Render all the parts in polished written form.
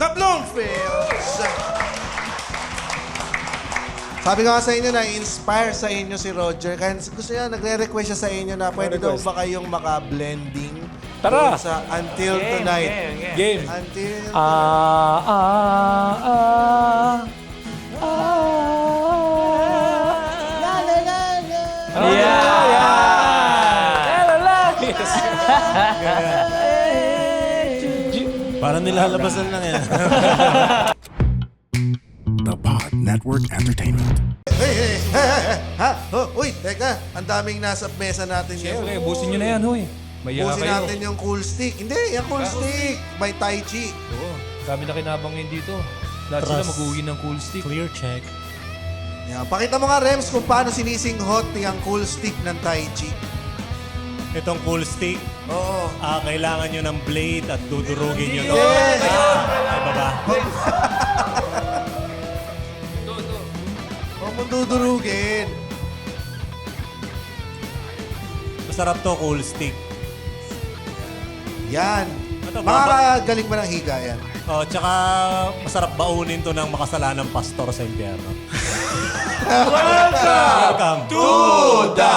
The Bloomfields! Sabi ko nga sa inyo, na-inspire sa inyo si Roger. Kaya gusto niya, nagre-request siya sa inyo na pwede daw ba kayong maka-blending Tara! sa Until Tonight. Game. Until Parang nilalabasan lang yan. The Pod Network Entertainment. Hey! Ha? Uy, teka. Ang daming nasa mesa natin Siyempre, ngayon. busin nyo na yan, huy. Maya Busin kayo. natin yung cool stick. Hindi, yung cool stick. By Tai Chi. Oo, dami na kinabangin dito. Lahat sila mag-uwi ng cool stick. Clear check. Yan. Pakita mo nga, Rems, kung paano sinisinghot yung cool stick ng Tai Chi. Itong cool stick, Oo. kailangan nyo ng blade at dudurugin nyo to. Yes! Ay, baba. Huwag mong dudurugin. Masarap to, cool stick. Yan. Ito, Makakagaling ba ng higa yan? Oh, tsaka masarap baunin to ng makasalanang pastor sa impyerno. Welcome to The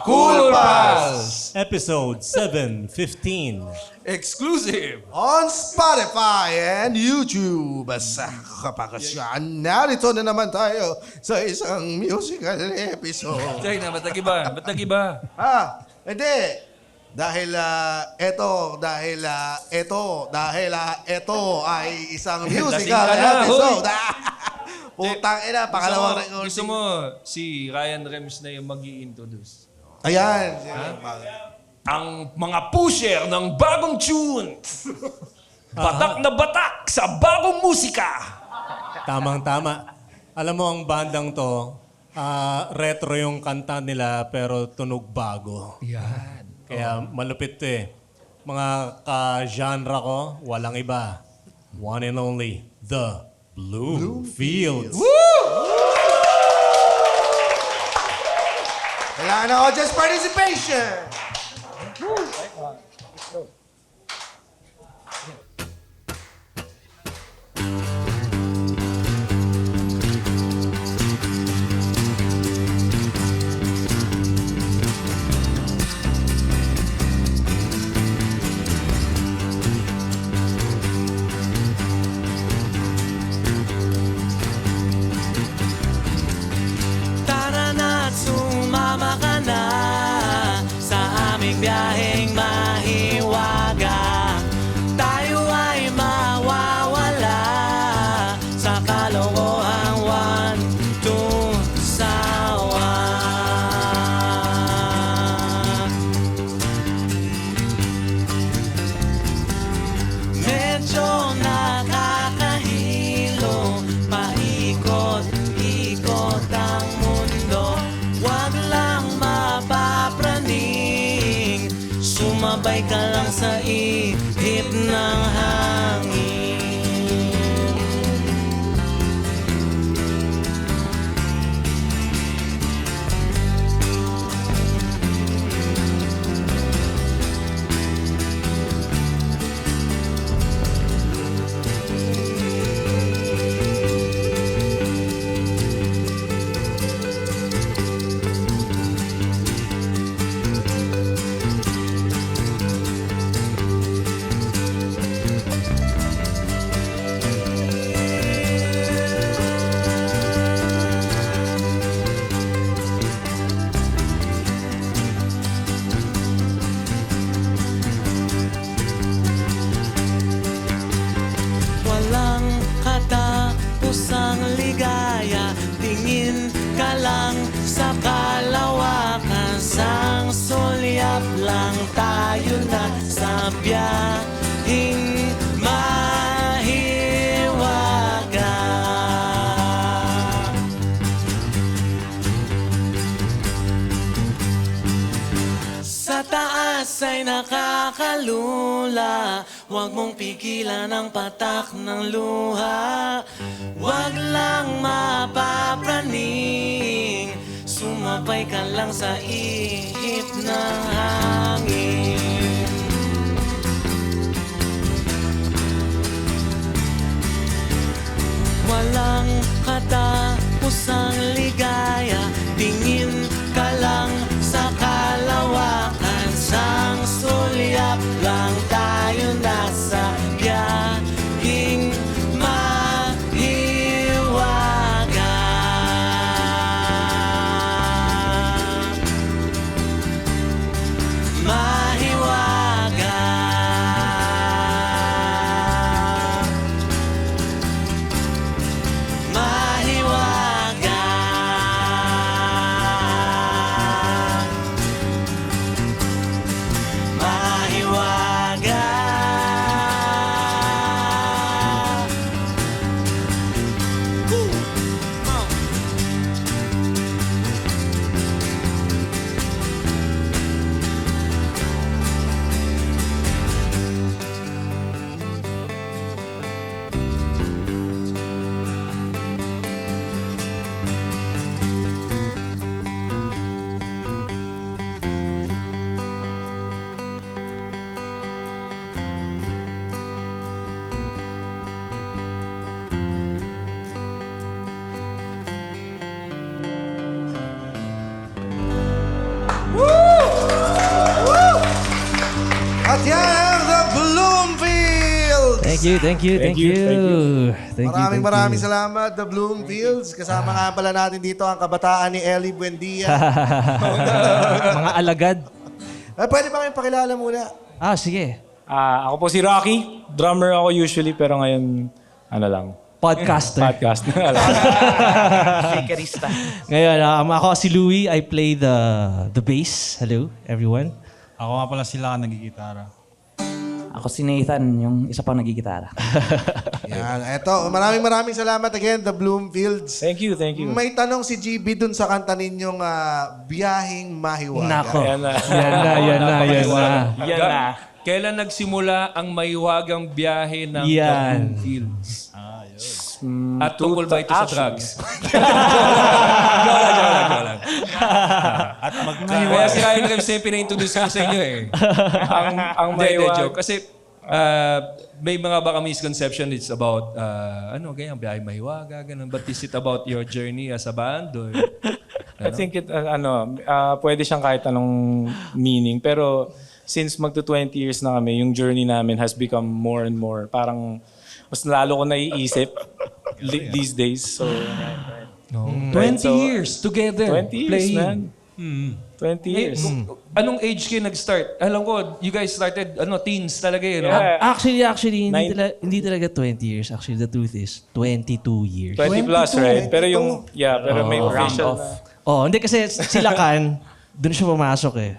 Cool Pals! episode 715. Exclusive! On Spotify and YouTube. Sa kapakasyan, narito na naman tayo sa isang musical episode. Chay na, ba't nag-iba? Ba't nag-iba? Hindi. Dahil ito ay isang musical Lasing ka na, episode. Putang ina, pangalawang recording. Gusto mo, si Ryan Rems na yung mag-i-introduce. Ayan. Ang mga pusher ng bagong tune. Batak na batak sa bagong musika. Tamang-tama. Alam mo, ang bandang to, retro yung kanta nila pero tunog bago. Yan. Kaya malupit to eh. Mga ka-genre ko, walang iba. One and only, The Bloomfields. Kailangan ng audience participation. Tara na't sumama ka na sa aming biyaheng mahiwaga. Tayo ay mawawala sa kalokohang one, two, sawa. Medyo nakakahilo, paikot-ikot ang mundo. Wag lang mapapraning, sumabay ka lang sa ihip ng hangin. Walang katapusang ligaya, tingin ka lang sa kalawakan. Sang sulyap lang tayo na sa biyahing mahiwaga. Sa taas ay nakakalula, huwag mong pigilan ang patak ng luha. Huwag lang mapapraning, sumabay ka lang sa ihip ng hangin. 1, kusang ligaya. Tingin ka lang sa kalawakan, sang sulyap lang tayo nasa biyahing mahiwaga. Mahiwaga. Mahiwaga. Mahiwaga. At yan ang The Bloomfields! Thank you. Thank you. Maraming salamat, The Bloomfields. Kasama nga pala natin dito ang kabataan ni Ellie Buendia. Mga alagad. Pwede ba kayong pakilala muna? Sige. Ako po si Rocky. Drummer ako usually, pero ngayon, ano lang, Podcaster. podcast na lang. Ngayon, ako si Louie. I play the bass. Hello, everyone. Ako nga pala sila nagigitara. Ako si Nathan, yung isa pang nagigitara. Yan. Eto, maraming salamat again, The Bloomfields. Thank you. May tanong si GB dun sa kanta ninyong Biyahing Mahiwaga. Nako. Ayan na. Yan na. Kailan nagsimula ang mahiwagang biyahe ng Yan. The Bloomfields? At tungkol ba ito sa drugs? Joke lang. At Kaya si Ryan kasi pina-introduce ko sa inyo eh. ang Hindi, mahiwag. joke. Kasi may mga baka misconception it's about, ganyan, biyahe mahiwaga, ganun. But is it about your journey as a band? Or, I think pwede siyang kahit anong meaning. Pero since magto 20 years na kami, yung journey namin has become more and more. Parang mas lalo ko naiisip these days. So, 20 So, years together 20 years, playing. man. 20 years. Anong age kayo nag-start? Alam ko, you guys started, teens talaga yun. no? Yeah. Actually, Nine- hindi talaga 20 years. Actually, the truth is 22 years. 20 plus, right? Pero yung, pero may official na. Hindi kasi sila kan, doon siya pumasok eh.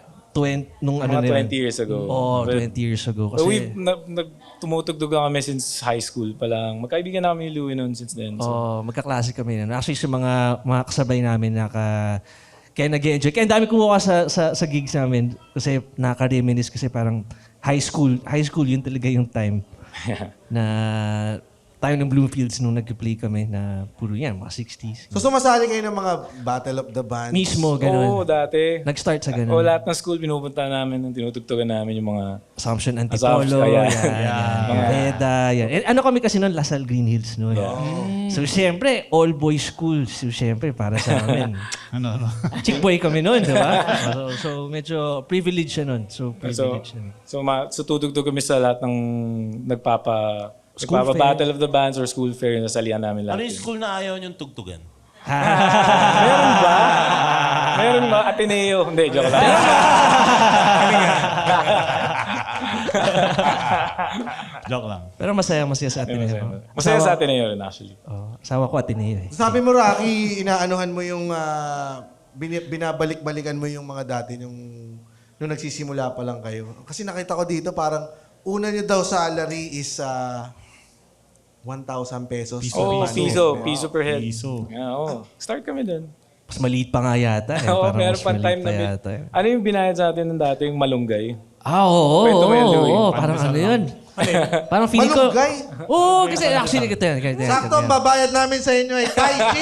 Nung Mga nila. 20 years ago. 20 years ago. So Kasi, we've tumutugtog kami since high school pa lang. Magkaibigan namin yung Louie noon since then. So. magkaklase kami nun. Actually, sa mga kasabay namin kaya nag-enjoy. Kaya ang dami kumuha sa gigs namin kasi nakaka-reminisce kasi parang high school yun talaga yung time na tayo ng Bloomfields nung nag-play kami na puro yan, mga 60s. So sumasali kayo ng mga Battle of the Bands? Mismo, ganun. Oo, dati. Nag-start sa ganun. Lahat ng school pinupunta namin, tinutugtugan namin yung mga... Assumption Antipolo, Ayan. mga Veda, yan. Ano kami kasi noon, Lasal Green Hills noon. So, siyempre, all boys school. So, siyempre, para sa amin. Chick boy kami noon, di ba? So, medyo privilege siya noon. So, privilege siya. So tutugtog kami sa lahat ng Battle of the Bands or school fair na salihan namin lahat. Ano yung school na ayaw niyong tugtugan? Meron ba? Ateneo. Hindi, joke lang. Joke lang. Pero masaya sa Ateneo. Masaya sa Ateneo rin actually. Asawa ko Ateneo eh. Sabi mo, Rocky, inaanuhan mo yung... binabalik-balikan mo yung mga dati nung nagsisimula pa lang kayo. Kasi nakita ko dito parang una nyo daw salary is 1,000 pesos. Piso per head. Piso. Yeah, Start kami dun. Mas maliit pa nga yata eh. Oo, Parang meron mas pa maliit time pa na yata eh. Ano yung binayad sa atin ng dati, yung malunggay? Oo. Kwento mo yan, Louie. Parang ano yun. Parang feeling ko... Malunggay? Oo, kasi actually ganito yan. Sakto, ang babayad namin sa inyo ay 5K.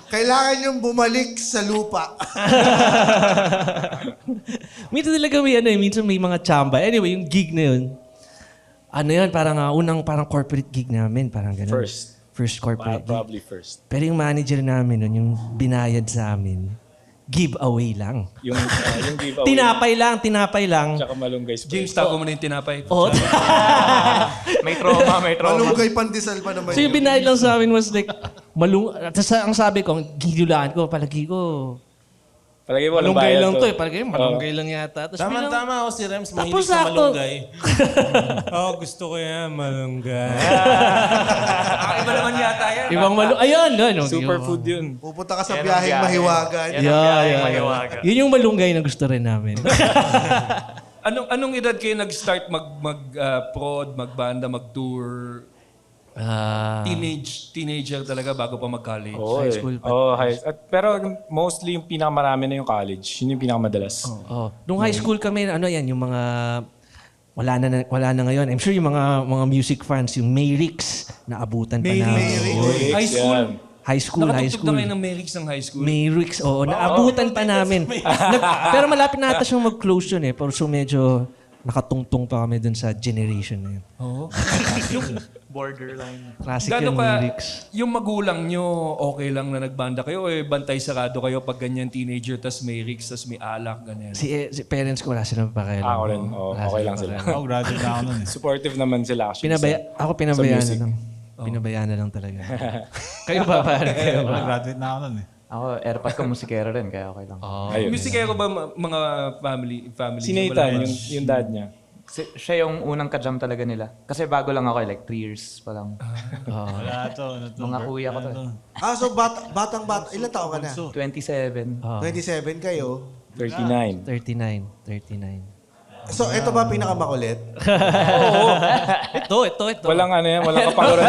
Kailangan yung bumalik sa lupa. Minsan talaga minsan may mga chamba. Anyway, yung gig na yun, parang unang parang corporate gig namin, parang ganun. First corporate gig. Probably first. Pero yung manager namin nun, yung binayad sa amin, giveaway lang. Yung giveaway. Tinapay lang. Tsaka malunggay spray. James, tago mo na yung tinapay. Oh, May trauma, may trauma. Malunggay pandesal pa naman so yung binayad lang sa amin was like, Tapos ang sabi ko, ginulaan ko, palagi ko, Palagi mo walang malunggay bayad lang to. to eh. Palagi malunggay lang yata. Tapos bilang, Tama-tama ako si Rems, Tapos mahilig sa sakto. malunggay. Gusto ko yan, malunggay. Iba naman yata yan. ibang Ayun, no. Superfood yun. Pupunta ka sa biyaheng mahiwagan. Yeah. Yun yung malunggay na gusto rin namin. Anong edad kayo nag-start mag-prod, magbanda, mag-tour? Teenager talaga bago pa mag-college. High school pa. Pero mostly yung pinakamarami na yung college. Yun yung pinakamadalas. Oh. Nung high school kami, yung mga wala na ngayon. I'm sure yung mga music fans, yung Mayrix, naabutan pa namin. High school? Yan. High school. Nakatugtog na kayo ng Merix ng high school? Mayrix, oo. Naabutan pa namin. Pero malapit na ata siyang mag-close yun eh. Pero so medyo nakatungtong pa kami dun sa generation na yun. Oo. Borderline. Classic Gano'n yung pa, Mayrix. yung magulang nyo, okay lang na nagbanda kayo o bantay sarado kayo pag ganyan teenager, tas may Rix, tas may alak, ganyan? Si parents ko wala silang pakialam. Ako rin. Okay lang sila. Ako, graduate na ako nun eh. Supportive naman sila actually. Ako pinabayaan music. na lang. Pinabayaan na lang talaga. Kayo ba, pare? Kayo ba? Graduate na ako nun eh. Ako, airpad ko musikero rin, kaya okay lang. Ayun. Musikero ba mga family? Si Nathan, yung dad niya. Siya yung unang ka-jam talaga nila. Kasi bago lang ako, like 3 years pa lang. Wala to. Mga kuya ko to. So batang-bata. Ilan taon ka na? 27. 27 kayo. 39. 39. So, ito ba pinakamakulit? Ito. Walang walang kapanguran.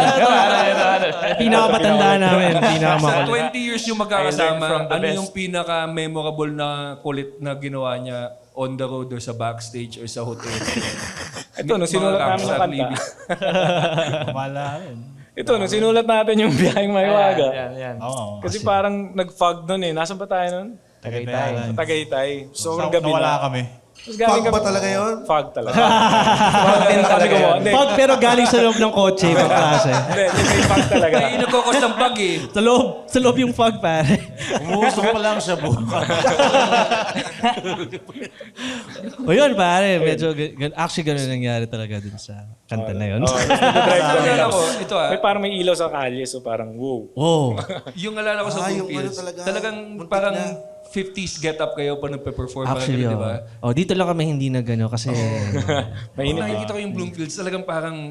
Pinakamatanda namin. Sa Pinakamakulit. 20 years yung I learned from magkakasama, the ano best. yung pinaka-memorable na kulit na ginawa niya on the road or sa backstage or sa hotel? Ito, nung sinulat namin yung kanta. Wala rin. Ito, nung sinulat natin yung biyaheng mahiwaga. Yan. Oo. Kasi parang nag-fog nun eh. Nasaan ba tayo nun? Tagaytay. Sa Tagaytay. Sobrang gabi Nawala na. kami. Tapos galing Fog ba kami- talaga yun? Fog talaga. Fog din talaga yun. Hindi, Pag pero galing sa loob ng kotse, ibang klase. hindi, may fog talaga. Ay, nagkokos ng bag eh. Sa loob yung fog, pare. Umuusok pa lang siya bukas. O yun, pare. Medyo, actually, ganun nangyari talaga dun sa kanta na yun. Nag-drive kami. Alala ko, ito May parang may ilaw sa kalye, so parang wow. Oh. Yung alala ko sa yung Bloomfields, ano talaga, talagang muntik parang na. 50s get up kayo pa nagpe-perform. Actually, di ba? dito lang kami hindi na gano'n kasi Mainit. Nakikita ko yung Bloomfields, talagang parang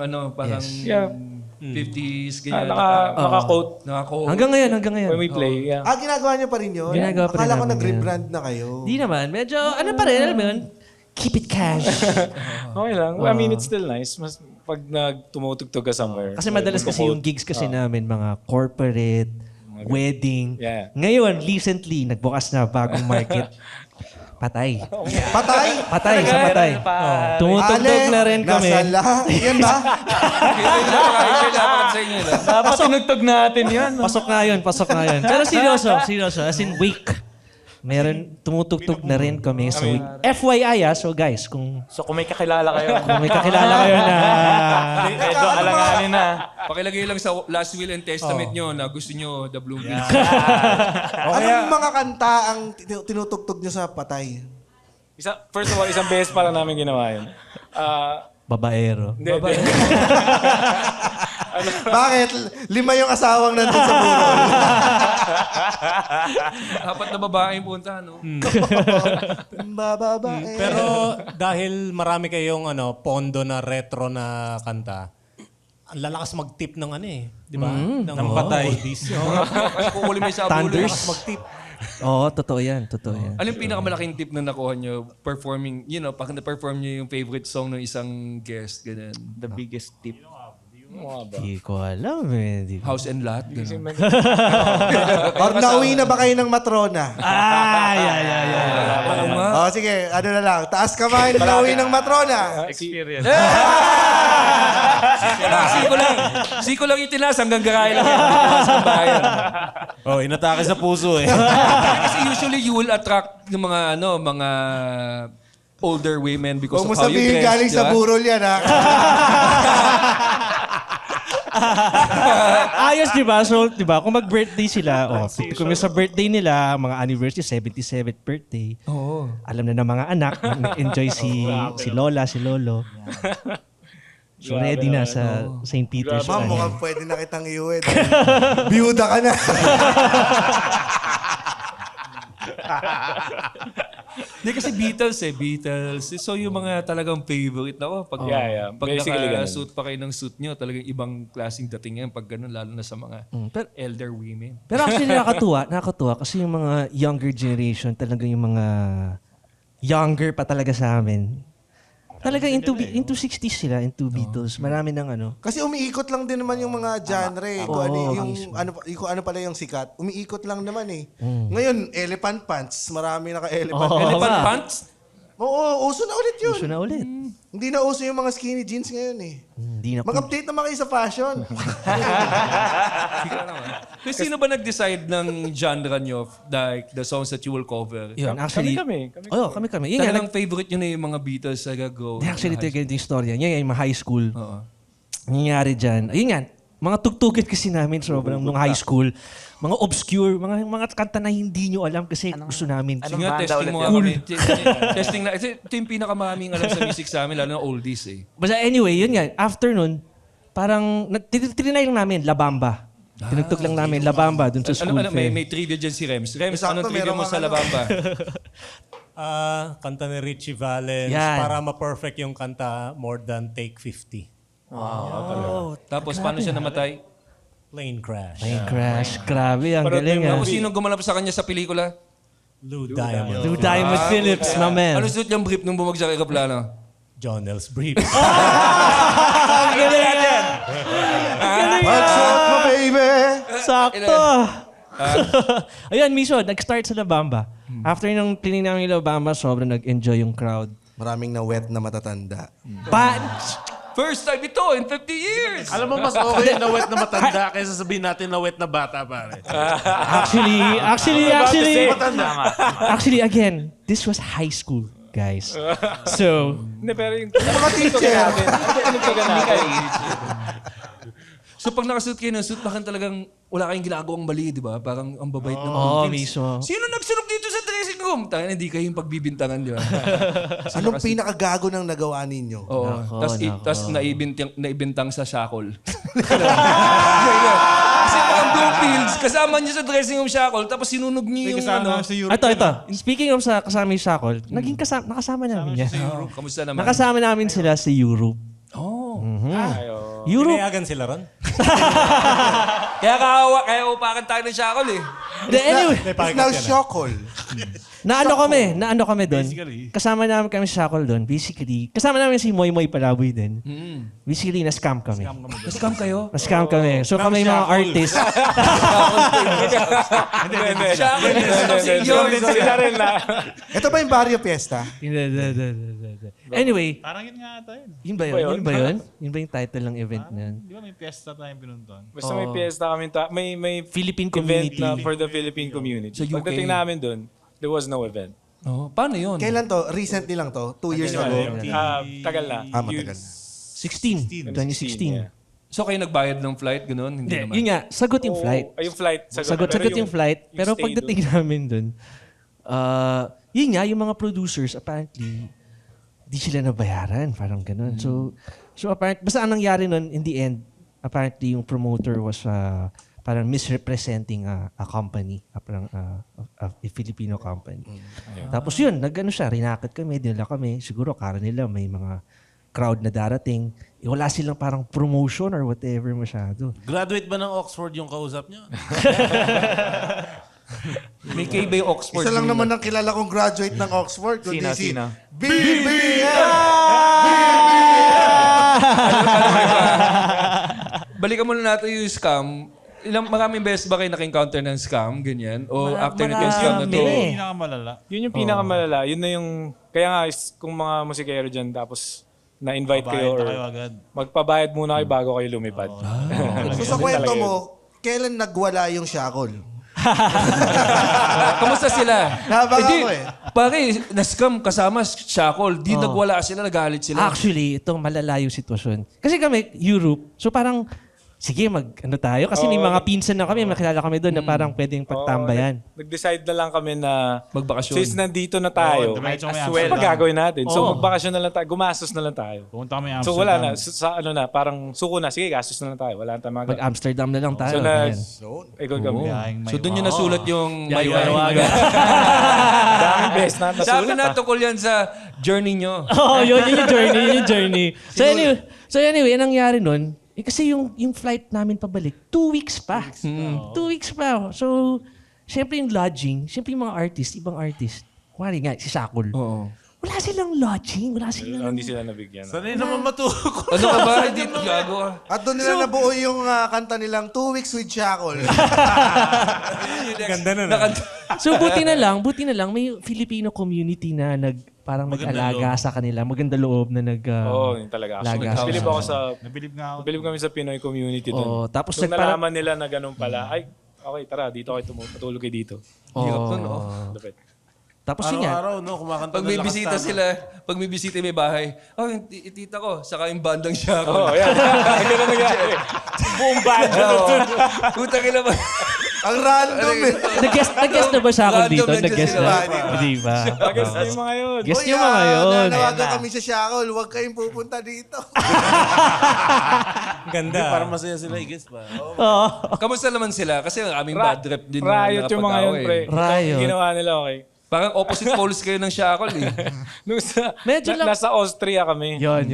Yeah. 50s, ganyan. Naka-coat. Naka-coat. hanggang ngayon. When we play, yeah. Ginagawa niyo pa rin yun? Ginagawa pa rin Akala ko namin nag-rebrand na kayo. Di naman. Medyo, pa rin, alam mo yun? Keep it cash. Okay lang. I mean, it's still nice. Mas pag tumutugtog ka somewhere. Kasi madalas kasi yung gigs kasi namin, mga corporate, wedding. Yeah. Ngayon, recently, nagbukas na bagong market. Patay. Patay? Sa patay. Tumutugtog na rin kami. Nasala. Yan ba? Kailangan sa inyo. Dapat tinugtog natin yan. Pasok na yun. Pero seryoso. As in, week. Meron, tumutugtog na rin kami sa week. FYI, so guys, kung So kung may kakilala kayo, may kakilala kayo na medyo alanganin na. Pakilagay lang sa last will and testament nyo na gusto nyo the Bloomfields. Anong mga kanta ang tinutugtog niyo sa patay? First of all, isang beses pa lang namin ginawa yun. babaero. Hindi. Bakit? 5 yung asawang nandun sa burol. Apat na babaeng punta, no? Bababae. Pero dahil marami kayong pondo na retro na kanta, ang lalakas mag-tip ng di ba? Ng patay. Kukuli may sabulo. Thunders. Mag-tip. Oo, totoo yan. Ano yung pinakamalaking tip na nakuha nyo performing, pag na-perform nyo yung favorite song ng isang guest, ganun? The biggest tip. Di ko alam eh. House and lot, ganun. Or nauwi na ba kayo ng matrona? Oo nga. Sige, ano na lang. Taas kamay, nauwi ng matrona. Experience. Siko lang yung tinas hanggang gagaya lang yan. Sa bayan. Inatake sa puso eh. Kasi usually you will attract yung mga older women because Huwag mo of how you sabihin dress. galing sa di ba? burol yan, ha? Ayos, di ba? So, di ba, kung mag-birthday sila, kung sa birthday nila, mga anniversary, 77th birthday, alam na ng mga anak, nag-enjoy si Lola, si Lolo. So, ready na sa St. Peter's. Ma'am, mukhang pwede na kitang iuwi. Biyuda ka na. Hindi kasi Beatles. So yung mga talagang favorite ako. Pag, pag Basically, naka-suit pa kayo ng suit nyo, talagang ibang klaseng dating yan. Pag ganun, lalo na sa mga elder women. Pero actually, nakakatuwa kasi yung mga younger generation, talagang yung mga younger pa talaga sa amin. Talagang into 60s sila, into Beatles. Marami ng ano. Kasi umiikot lang din naman yung mga genre. Kung ano pala yung sikat. Umiikot lang naman eh. Ngayon, elephant pants. Marami naka-elephant pants. Elephant pants? Oo, uso na ulit yun. Gusto na ulit. Hindi na uso yung mga skinny jeans ngayon eh. Hindi na Mag-update naman kayo sa fashion. Kasi sino ba nag-decide ng genre nyo, like the songs that you will cover? Yun, actually. Kami. Kami. Yun nga, Talagang favorite nyo na yung mga Beatles sa go. actually, ito yung istorya. Yan yung mga high school. Oo. Nangyayari dyan. Ayun nga, mga tugtugin kasi namin sobrang nung high school. Mga obscure, mga kanta na hindi nyo alam kasi gusto namin. Anong Sige nga, banda testing ulit mo yan? nga kami. Testing na. Ito yung pinakamaraming alam sa music sa amin, lalo na oldies eh. Basta anyway, yun nga, after nun, parang, trinay lang namin, La Bamba. Tinugtog lang namin La Bamba dun sa school fair. May trivia dyan si Rems. Rems, Sakto, anong trivia meron mo sa kang La Bamba? Kanta ni Richie Valens. Yan. Para ma-perfect yung kanta, more than take 50. Tapos, paano siya namatay? Plane crash. Ay, crash. Grabe, ang galing ah. Tapos, sino gumanap sa kanya sa pelikula? Lou Diamond. Lou Diamond Phillips, my man. Ano suot niyang brief nung bumagsak yung kaplano? John L's Brief. Ang galing yan! Magsuot mo, baby! Sakto! Ayun, Miso, nag-start sa La Bamba. After nung cleaning namin yung La Bamba, sobrang nag-enjoy yung crowd. Maraming na wet na matatanda. First time ito in 50 years! Alam mo, mas okay na wet na matanda kaysa sabihin natin na wet na bata, pare. Actually, again, this was high school, guys. So, Hindi, pero yung tinugtugan namin. So pag nakasuot kayo ng suit, bakit talagang wala kayong ginagawang mali, di ba? Parang ang babait ng Oo, audience. mismo. Sino nagsunog dito sa dressing room? Tangina, hindi kayo yung pagbibintangan, di ba? Anong pinakagago ng nagawa ninyo? Oo. Tapos naibintang sa shackle. Kasi ang Bluefields, kasama niyo sa dressing room shackle, tapos sinunog niyo yung ano. sa Europe. ito. Speaking of sa kasama yung Shackle, nakasama namin yan. Kamusta naman? Nakasama namin sila sa Europe. Europe. Pinayagan sila ron? Kaya upakan tayo ng shackle eh. Anyway, It's now Shokol. naano kami doon. Basically. Kasama namin kami sa Shackle doon. Basically, kasama namin si Moy Moy Palaboy din. Basically, na-scam kami. Scam kayo? Na-scam kami. So kami mga artists. Sila rin na. Ito ba yung Barrio Fiesta? Anyway, Parang yun nga ata yun. yun ba yun? Yun ba yung title ng event na yun? Di ba may fiesta tayong pinunton? Basta may fiesta kami, may Philippine event community. na for the Philippine community. Sa UK. Pagdating namin doon, there was no event. Oh, paano yun? Kailan to? Recently lang to? 2 years ago? Tagal na. Matagal. 16. 2016. Yeah. So kayo nagbayad ng flight, gano'n? Hindi naman. Yun nga, sagot yung flight. Ay, yung flight. Sagot yung flight. Pero stay pagdating namin dun, yun nga, yung mga producers, apparently, di sila nabayaran. Parang ganun. So apparently, basta ang nangyari nun, in the end, apparently yung promoter was parang misrepresenting a company, a Filipino company. Tapos yun, nag-ano siya, rinakit kami, dinala kami. Siguro, kara nila may mga crowd na darating. Wala silang parang promotion or whatever masyado. Graduate ba ng Oxford yung kausap niyo? May K-Bay Oxford. Isa lang naman ang kilala kong graduate ng Oxford. Kundi si Sino? BBM! Balikan muna natin yung scam. Maraming beses ba kayo naka-encounter ng scam, ganyan? O after nito yung scam na to? marami. Yung pinakamalala. Yun yung pinakamalala. Yun na yung... Kaya nga, kung mga musikero dyan, tapos na-invite kayo Bayad or na kayo agad. magpabayad muna kayo bago kayo lumipad. So sa kwento mo, kailan nagwala yung Shakol? Kamusta sila? Nabang Di, ako eh. Pare, na-scam kasama shackle. Di nagwala sila, nagalit sila. Actually, itong malala yung sitwasyon. Kasi kami, Europe, so parang sige, ano tayo? Kasi may mga pinsan na kami, makilala kami doon na parang pwedeng pagtambayan. Nag-decide na lang kami na Magbakasyon. since nandito na tayo, diretso kami ano Amsterdam. pa gagawin natin? So Oo. magbakasyon na lang tayo, gumastos na lang tayo. Pumunta kami Amsterdam. So wala na, sa ano na, parang suko na, sige, gastos na lang tayo. Wala na tayong magagawa. Mag-Amsterdam na lang tayo. So na, Ayan. ikot kami. Biyaheng may So doon nyo nasulat yung Yeah, Maywaga. Daming best na nasulat. Sabi na tukol yan sa journey nyo. Oo, yun yung journey. So anyway, anong nangyari nun? Kasi yung flight namin pabalik, 2 weeks pa. 2 weeks pa. So, syempre yung lodging, syempre yung mga artist, ibang artist. Kumari nga, si Shakul. Oo. Wala silang lodging, wala silang... Hindi sila nabigyan. Sanay naman matuko. Ano ka ba? Hindi gago ka. At doon nila nabuo yung kanta nilang 2 Weeks with Shackle. Ganda nun. So, buti na lang, may Filipino community na parang nag-alaga sa kanila. Maganda loob na Oo, yun talaga. laga sa Bilib ako sa... Nabilib nga ako. Bilib kami sa Pinoy community doon. Oo, tapos so, nagpara- nalaman nila na ganun pala. Ay, okay, tara, dito kayo patulog kayo dito. Hirap nun, oh. Lupit. Tapos yun nga. Araw-araw, no? Kumakanta Pag ng may lakas bisita tama. sila, pag may bisita may bahay, oh, yung tita ko, saka yung bandang siya ako. Oo, yan. Ganun nangyari. Buong band. Puta kila ba? Ang random eh. Nag-guest na ba Shakul Random dito? nandiyan Nag-guest sila. na? Hindi ba? Guess na yung mga yun. Guest yung mga yun. Nanawagan kami sa Shackle, huwag kayong pupunta dito. Ganda. Parang masaya sila, i-guess pa. Kamusta naman sila? Kasi ang aming bad rep din na Riot yung mga yun, nakapag-away. pre. Riot. Ginawa nila, okay. Parang opposite poles kayo ng Shackle eh. Nung Medyo lang- nasa Austria kami. Yun.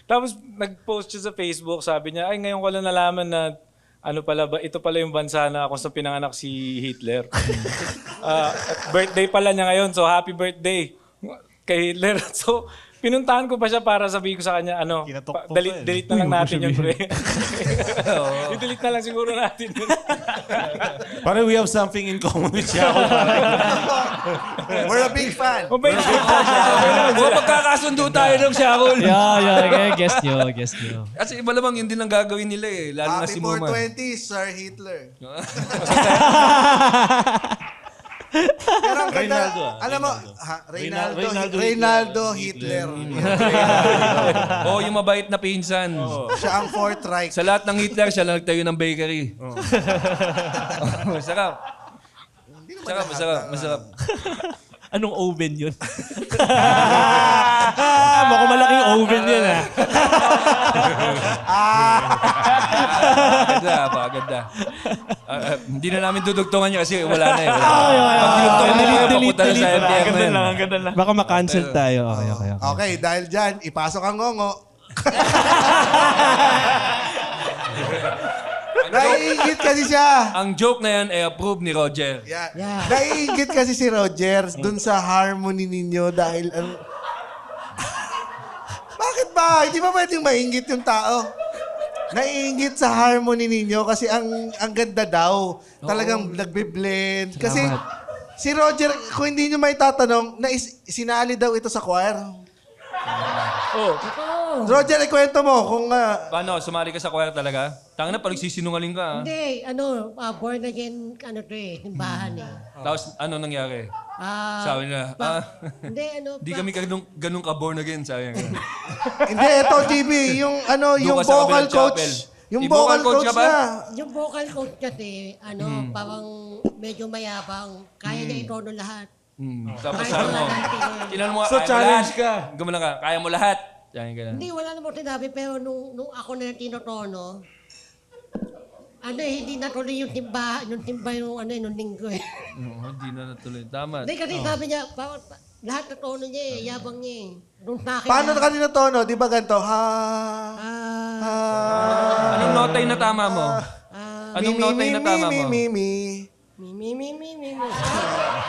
Tapos nag-post siya sa Facebook, sabi niya, ay ngayon ko lang nalaman na ano pala ba, ito pala yung bansa na kung saan pinanganak si Hitler. At birthday pala niya ngayon, so happy birthday kay Hitler. So, pinuntahan ko pa siya para sabihin ko sa kanya, Kinatok-tok delete na lang natin yun, pre. I-delete na lang siguro natin yun. Parang we have something in common with Shackle. We're a big fan. Mabait siya. Mga pagkakasundo tayo ng Shackle. Yeah. Guest nyo. Kasi iba lamang yun din ang gagawin nila eh. Lalo na Happy si Muma. 420, Sir Hitler. Pero ang ganda, alam mo, Reynaldo Hitler. Oo, yung mabait na pinsan. Siya ang Fourth Reich. Sa lahat ng Hitler, siya lang nagtayo ng bakery. Masarap. Masarap. Anong oven yun? Baka malaking oven yun Ganda. Hindi na namin dudugtungan niya kasi wala na eh. Pag dinugtungan na niya, papunta na sa MTM na yun. Baka ma-cancel tayo. Okay. Okay, dahil dyan, ipasok ang ngongo. Naiingit kasi siya. Ang joke na yan ay approve ni Roger. Yeah. Naiingit kasi si Roger dun sa harmony ninyo dahil Bakit ba? Hindi ba pwedeng maingit yung tao? Naiingit sa harmony ninyo kasi ang ganda daw. Talagang nagbe-blend. Kasi si Roger, kung hindi nyo may tatanong, sinali daw ito sa choir. Roger, ikwento mo kung... Paano? Sumali ka sa choir talaga? Tanga na, pag nagsisinungaling ka. ah. Hindi, born again, simbahan eh. Tapos ano nangyari? Sabi nila, Hindi, di kami ganun ka-born again, sayang. Hindi, ito, GB, yung Doon ka sa vocal kabilang coach. chapel. Yung Yung vocal vocal coach coach ka ba? na. Yung vocal coach kasi, parang medyo mayabang. Kaya niya itono lahat. Tapos Kaya sabi mo, wala natin. tinanong mo, So, kaya mo challenge lahat? ka. Gumana ka, kaya mo lahat. Yan ka na. Hindi, wala namang sinabi. Pero nung ako na tinotono, hindi natuloy yung timba yung nung linggo eh. Hindi na natuloy. Tama. Hindi kasi sabi niya, lahat na tono niya eh, yabang niya eh. Nung sa akin, Paano kanina tono? Di ba ganito? Anong nota yung natama mo? Anong nota yung natama mo? mi.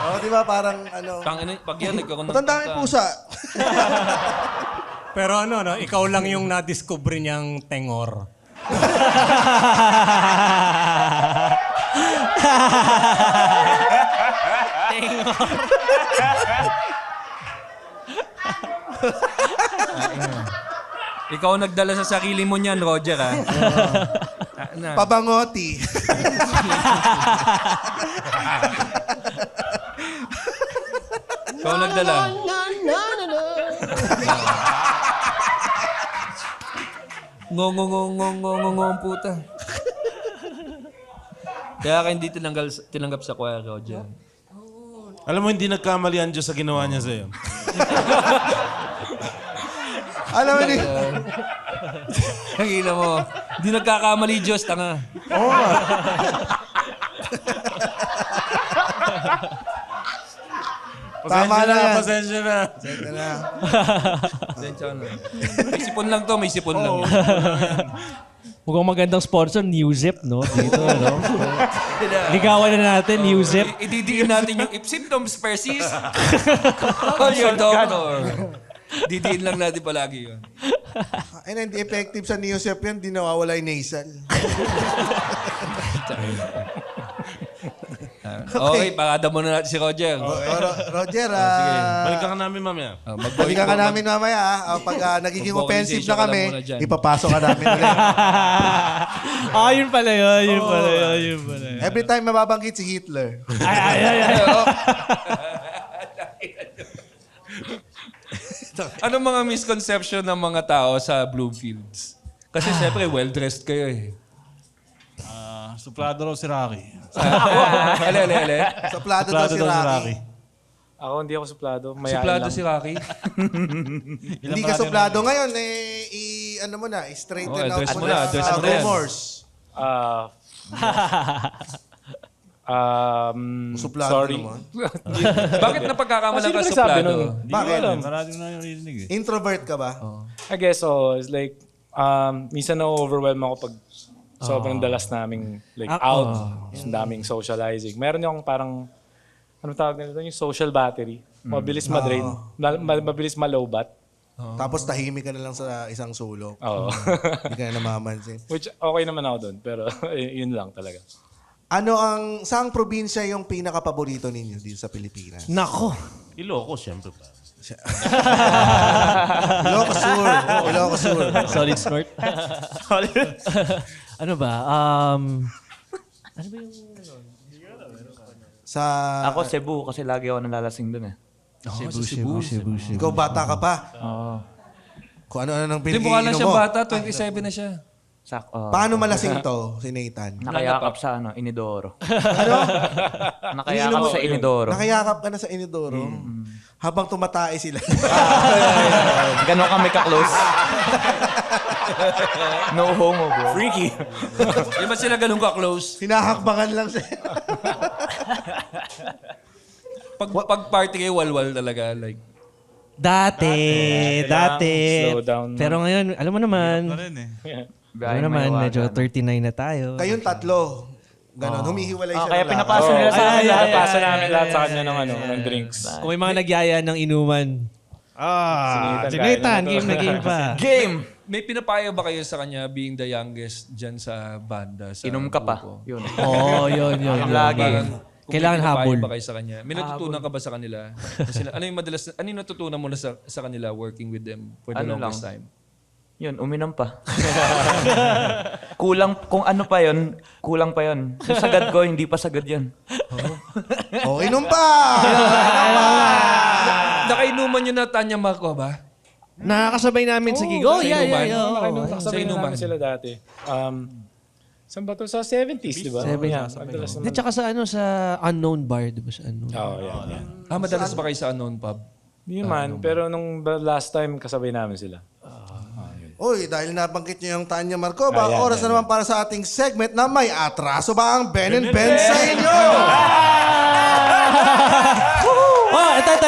Oh, di ba parang Tangina, pag yan, nagkaroon ng Matanda yung pusa. Pero ikaw lang yung na-discover niyang tengor. Ikaw ang nagdala sa sarili mo niyan, Roger, ha? Pabangoti. Ikaw ang nagdala. Ngong ang puta. Kaya hindi tinanggap sa choir, Roger. Alam mo, hindi nagkamali ang Diyos sa ginawa niya sa'yo. Alam mo, Nakita mo, hindi nagkakamali Diyos, tanga. Tama na yan. Pasensya na. Pasensya na. May sipon lang to, may sipon lang. Mukhang magandang sponsor, Newzip, no? Dito, no? Ligawan na natin, Newzip. Ididiin natin yung if symptoms persist, call your doctor. Didiin lang natin palagi yun. Ay, hindi effective sa Neosep yan, di nawawala yung nasal. Okay, pakada muna natin si Roger. Roger, Balikan ka namin mamaya. balikan ka namin mamaya. Pag nagiging offensive na kami, Vocalization ka lang muna dyan. ipapasok ka namin ulit. Yun pala yun. Yun pala yun. Every time mababanggit si Hitler. Ay. Anong mga misconception ng mga tao sa Bloomfields? Kasi siyempre, well-dressed kayo eh. Suplado raw si Rocky. Ale. Suplado daw si Rocky. Ako hindi ako suplado. Mayain Suplado lang. si Rocky. Hindi ka suplado ngayon, ano mo na, straighten out address mo mo na, na address sa mo na yan. rumors. Suplado Sorry. naman. Bakit napagkakamalan Sino ka nagsabi suplado? nun? Bakit? Maraming na yung rinig eh. Introvert ka ba? I guess so. It's like, minsan na-overwhelm ako pag sobrang dalas naming like out. Ang daming socializing. Meron yung parang, ano tawag nito? Yung social battery. Mabilis ma-drain. Mabilis ma-lowbat. Tapos tahimik ka na lang sa isang sulok. Oo. Hindi ka na namamansin. Which okay naman ako doon. Pero yun lang talaga. Saang probinsya yung pinaka-paborito ninyo dito sa Pilipinas? Nako. Ilocos, siyempre pa. Ilocos Sur. Solid snort. Ano ba? Ano ba yung... Sa... Ako Cebu kasi lagi ako nalalasing dun eh. Cebu. Ikaw bata ka pa. Oo. Kung ano-ano nang Hindi mo pinigiinom siya mo. bata, 27 na siya. Paano malasing to, si Nathan? Nakayakap sa Inidoro. Ano? Nakayakap sa Inidoro. Nakayakap ka na sa Inidoro. Habang tumatay sila. Ganon kami ka-close. No homo, bro. Freaky. Di ba sila ganun ka-close? Hinahakbangan lang siya. Pag party kayo, walwal talaga. Like, Dati. Slow down. Pero ngayon, alam mo naman, Biyahe alam mo naman, Mayawagan. medyo 39 na tayo. Kayong tatlo. Ganon, humihiwalay siya. Kaya ng pinapasa lakad. nila sa akin lahat. Pasa namin lahat sa kanya ng drinks. Kung may mga nagyaya ng inuman. Nathan, game na game pa. Game! may pinapaya ba kayo sa kanya being the youngest dyan sa banda? Sa Inom ka pa. grupo? Yun. Oo, yun. Lagi. Parang, kung Kailangan may pinapaya habol. ba kayo sa kanya? May natutunan ka ba sa kanila? Ano yung madalas, ano yung natutunan mo na sa kanila working with them for the Ano longest lang? time? Yun, uminom pa. Kulang, kung ano pa yun, kulang pa yun. Yung sagad ko, hindi pa sagad yun. Inom pa! Nakainuman nyo na Tanya Marco ba? Nakakasabay namin sa gig. Oh, yeah. Kasabay na namin sila dati. Saan ba to? Sa 70s, di ba? 70s. Yeah, madalas naman. At saka sa sa Unknown Bar, di ba sa Unknown? Oh, yeah. Madalas ba kayo sa unknown pub? Hindi man, pero nung last time, kasabay namin sila. Uy, dahil nabanggit niyo yung Tanya Marco, oras na naman para sa ating segment na may atraso ba ang Ben and Ben sa inyo?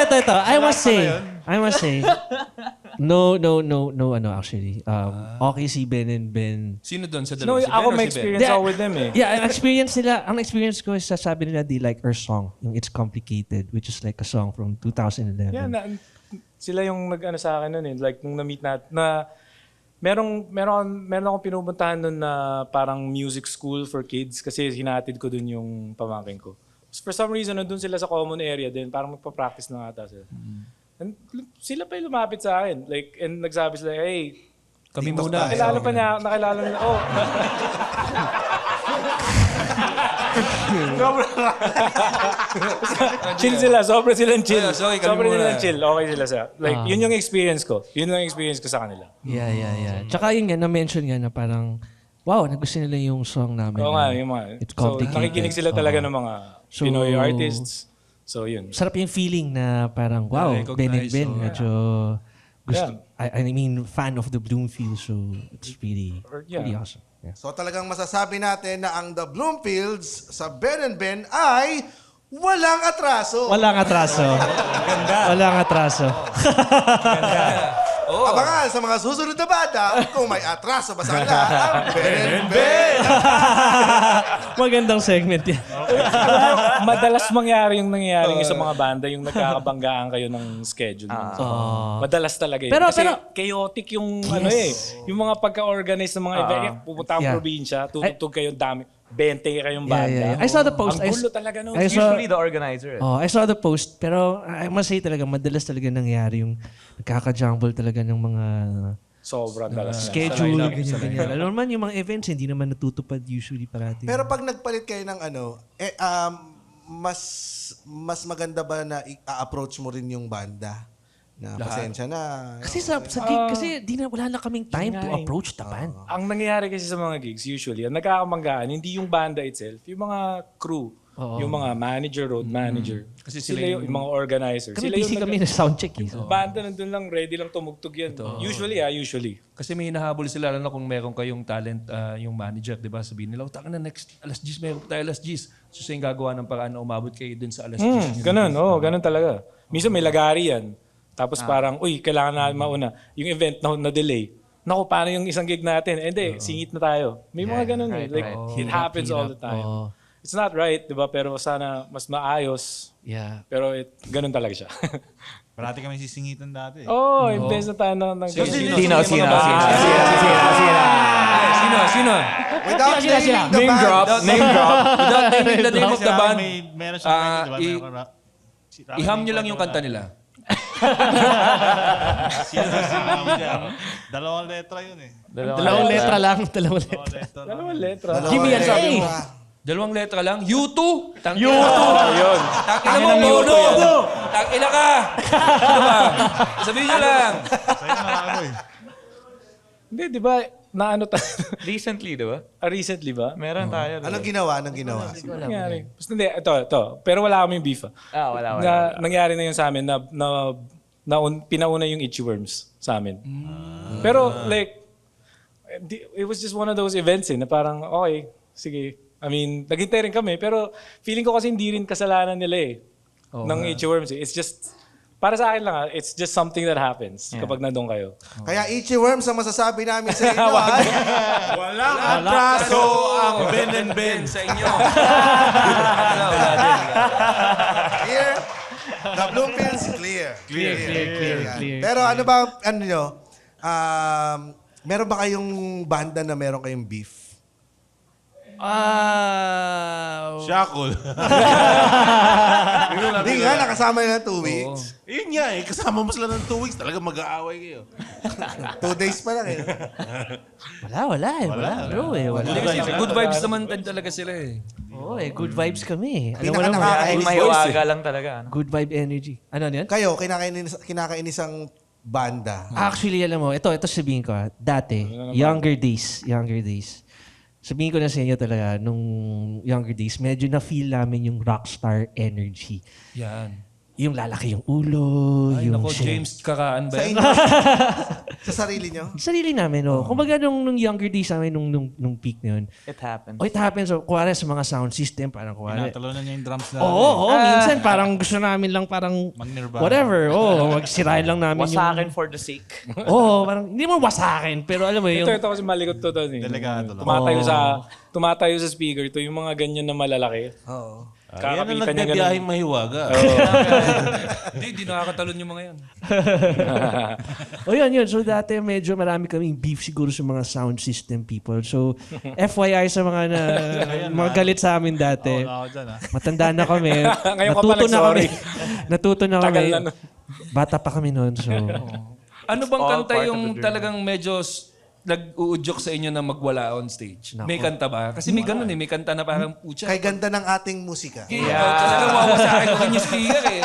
Ito. I must say. No, actually. Okay si Ben and Ben. Sino doon sa No, dalawa? Si Ben ako or may si Ben? experience ako with them eh. Yeah, ang experience ko is sasabi nila they like our song, yung It's Complicated, which is like a song from 2011. Yeah, sila yung nag-ano sa akin nun eh. Like, nung na-meet na meron akong pinupuntahan nun na parang music school for kids kasi hinatid ko dun yung pamangkin ko. For some reason, nandun sila sa common area din. Parang magpa-practice na ata sila. And sila pa yung lumapit sa akin. Like, and nagsabi sila, hey, Kami TikTok muna. tayo. nakilala nila, Chill sila, sobrang silang chill. Sorry, kami Sobrang muna. silang chill. Okay sila sa. Like, yun yung experience ko. Yun yung experience ko sa kanila. Yeah. Tsaka yun nga, na-mention nga na parang, wow, nagusto nila yung song namin. Oo na nga, yung mga. It's So, complicated. nakikinig sila talaga ng mga So, Pinoy artists. So, yun. Sarap yung feeling na parang, wow, Ben and Na-recognize, Ben, oh. medyo gusto, Yeah. I mean, fan of the Bloomfield, so it's really, Yeah. really awesome. Yeah. So talagang masasabi natin na ang The Bloomfields sa Ben and Ben ay walang atraso. Walang atraso. Walang atraso. Abangan sa mga susunod na bata kung may atraso ba sa kanila ang Ben and Ben. Magandang segment yan. Madalas mangyari yung nangyayari sa mga banda, yung nagkakabanggaan kayo ng schedule. Madalas talaga yun. Kasi chaotic yung yung mga pagka-organize ng mga event. Pupunta ang Yeah. probinsya, tutugtog kayo dami. 20 kayong banda. Yeah. I saw the post. Ang gulo talaga nun. I saw- Usually the organizer. I saw the post, pero I must say talaga, madalas talaga nangyari yung nagkaka-jumble talaga ng mga Sobrang dalas na. schedule, ganyan. Alam naman, yung mga events, hindi naman natutupad usually parati. Pero pag nagpalit kayo ng mas maganda ba na i-approach mo rin yung banda? Na pasensya na. kasi sa gig, kasi wala na kaming time to approach the band. Ang nangyayari kasi sa mga gigs, usually, ang nagkakamanggaan, hindi yung banda itself, yung mga crew, yung mga manager, road manager. Kasi sila yung mga organizers. Kami Sila busy yung kami na soundcheck eh. banda nandun lang, ready lang tumugtog yan. Usually. Kasi may hinahabol sila na kung meron kayong talent, yung manager, di ba? Sabihin nila, taka na next alas 10, meron tayo alas 10. So siya yung gagawa ng paraan na umabot kayo dun sa alas 10. Ganun, ganun talaga. Minsan may lagari yan. Tapos parang, uy, kailangan na mauna. Yung event na delay. Naku, paano yung isang gig natin? Hindi, singit na tayo. May mga ganun eh. Like, it happens all the time. It's not right, di ba? Pero sana mas maayos. Yeah. Pero ganun talaga siya. Parati kami sisingitan dati. Imbes na tayo ng Sino? Sino? Without naming the band. Without naming the name of the band, Meron siya, di ba? iham nyo lang yung kanta nila. Dalawang letra yun eh. Dalawang letra lang. Dalawang letra. Give me a sabi mo. Dalawang letra lang. U2! Yun. Takina mo, Bono! Takina ka! Ano ba? Sabihin nyo lang. Sa'yo na ako eh. Hindi, di ba? Naano tayo? Recently, di ba? Recently ba? Meron tayo. Anong ginawa? Nangyari. Basta hindi, ito. Pero wala kaming beef. Wala. Nangyari na yun sa amin na pinauna yung Itchy Worms sa amin. Pero like, it was just one of those events na parang, okay, sige. I mean, naghintay rin kami. Pero feeling ko kasi hindi rin kasalanan nila ng Itchy Worms. It's just, para sa akin lang, it's just something that happens kapag nandun kayo. Kaya Itchy Worms ang masasabi namin sa inyo ay Walang atraso ang Ben and Ben. Sa inyo. clear. The Bloomfields, clear. Yan. Pero ano ba, meron ba kayong banda na meron kayong beef? Shackle. Hindi nga, nakasama nila 2 weeks. Yun nga eh. Kasama mo sila ng 2 weeks. Talaga mag-aaway kayo. 2 days pa lang eh. Wala. Bro eh, wala. Kasi good vibes naman talaga sila eh. Oo good vibes kami eh. Alam mo naman, Pinaka-nakakainis Mahiwaga lang talaga. good vibe energy. Ano yan? Kayo, kinakainisang banda. Actually, alam mo, ito sabihin ko dati, younger days. Sabihin ko na sa inyo talaga, nung younger days, medyo na-feel namin yung rockstar energy. Yan. Yung lalaki yung ulo, Ay, yung nako, James Kakaan ba Sa yan? inyo? Sa sarili nyo? Sarili namin, Kumbaga nung younger days namin, nung peak na yun. It happens. It happens, kuwari sa mga sound system, parang kuwari. Tinatalunan niya yung drums na. Minsan parang gusto namin lang parang Mag-Nirvana. whatever. Magsirahin lang namin Wasakin for the sake. parang hindi mo wasakin, pero alam mo yung... Ito kasi malikot to doon eh. Delikado lang. Tumatayo sa speaker to, yung mga ganyan na malalaki. Oo. Yan ang Kakapita niya nagbibiyahing ganun. mahiwaga. Hindi nakakatalon yung mga yan. yun. So dati medyo marami kaming beef siguro sa mga sound system people. So FYI sa mga mga galit sa amin dati. Ako dyan Matanda na kami. Ngayon ka pa nag-sorry. Natuto na Tagal kami. na nun. Bata pa kami noon. So Ano bang all kanta part of yung the journey. talagang medyo nag-uudyok sa inyo na magwala on stage? May kanta ba? Kasi may ganun may kanta na parang pucha. Kay ganda ng ating musika. Talagang mawawasakin ko yung speaker eh.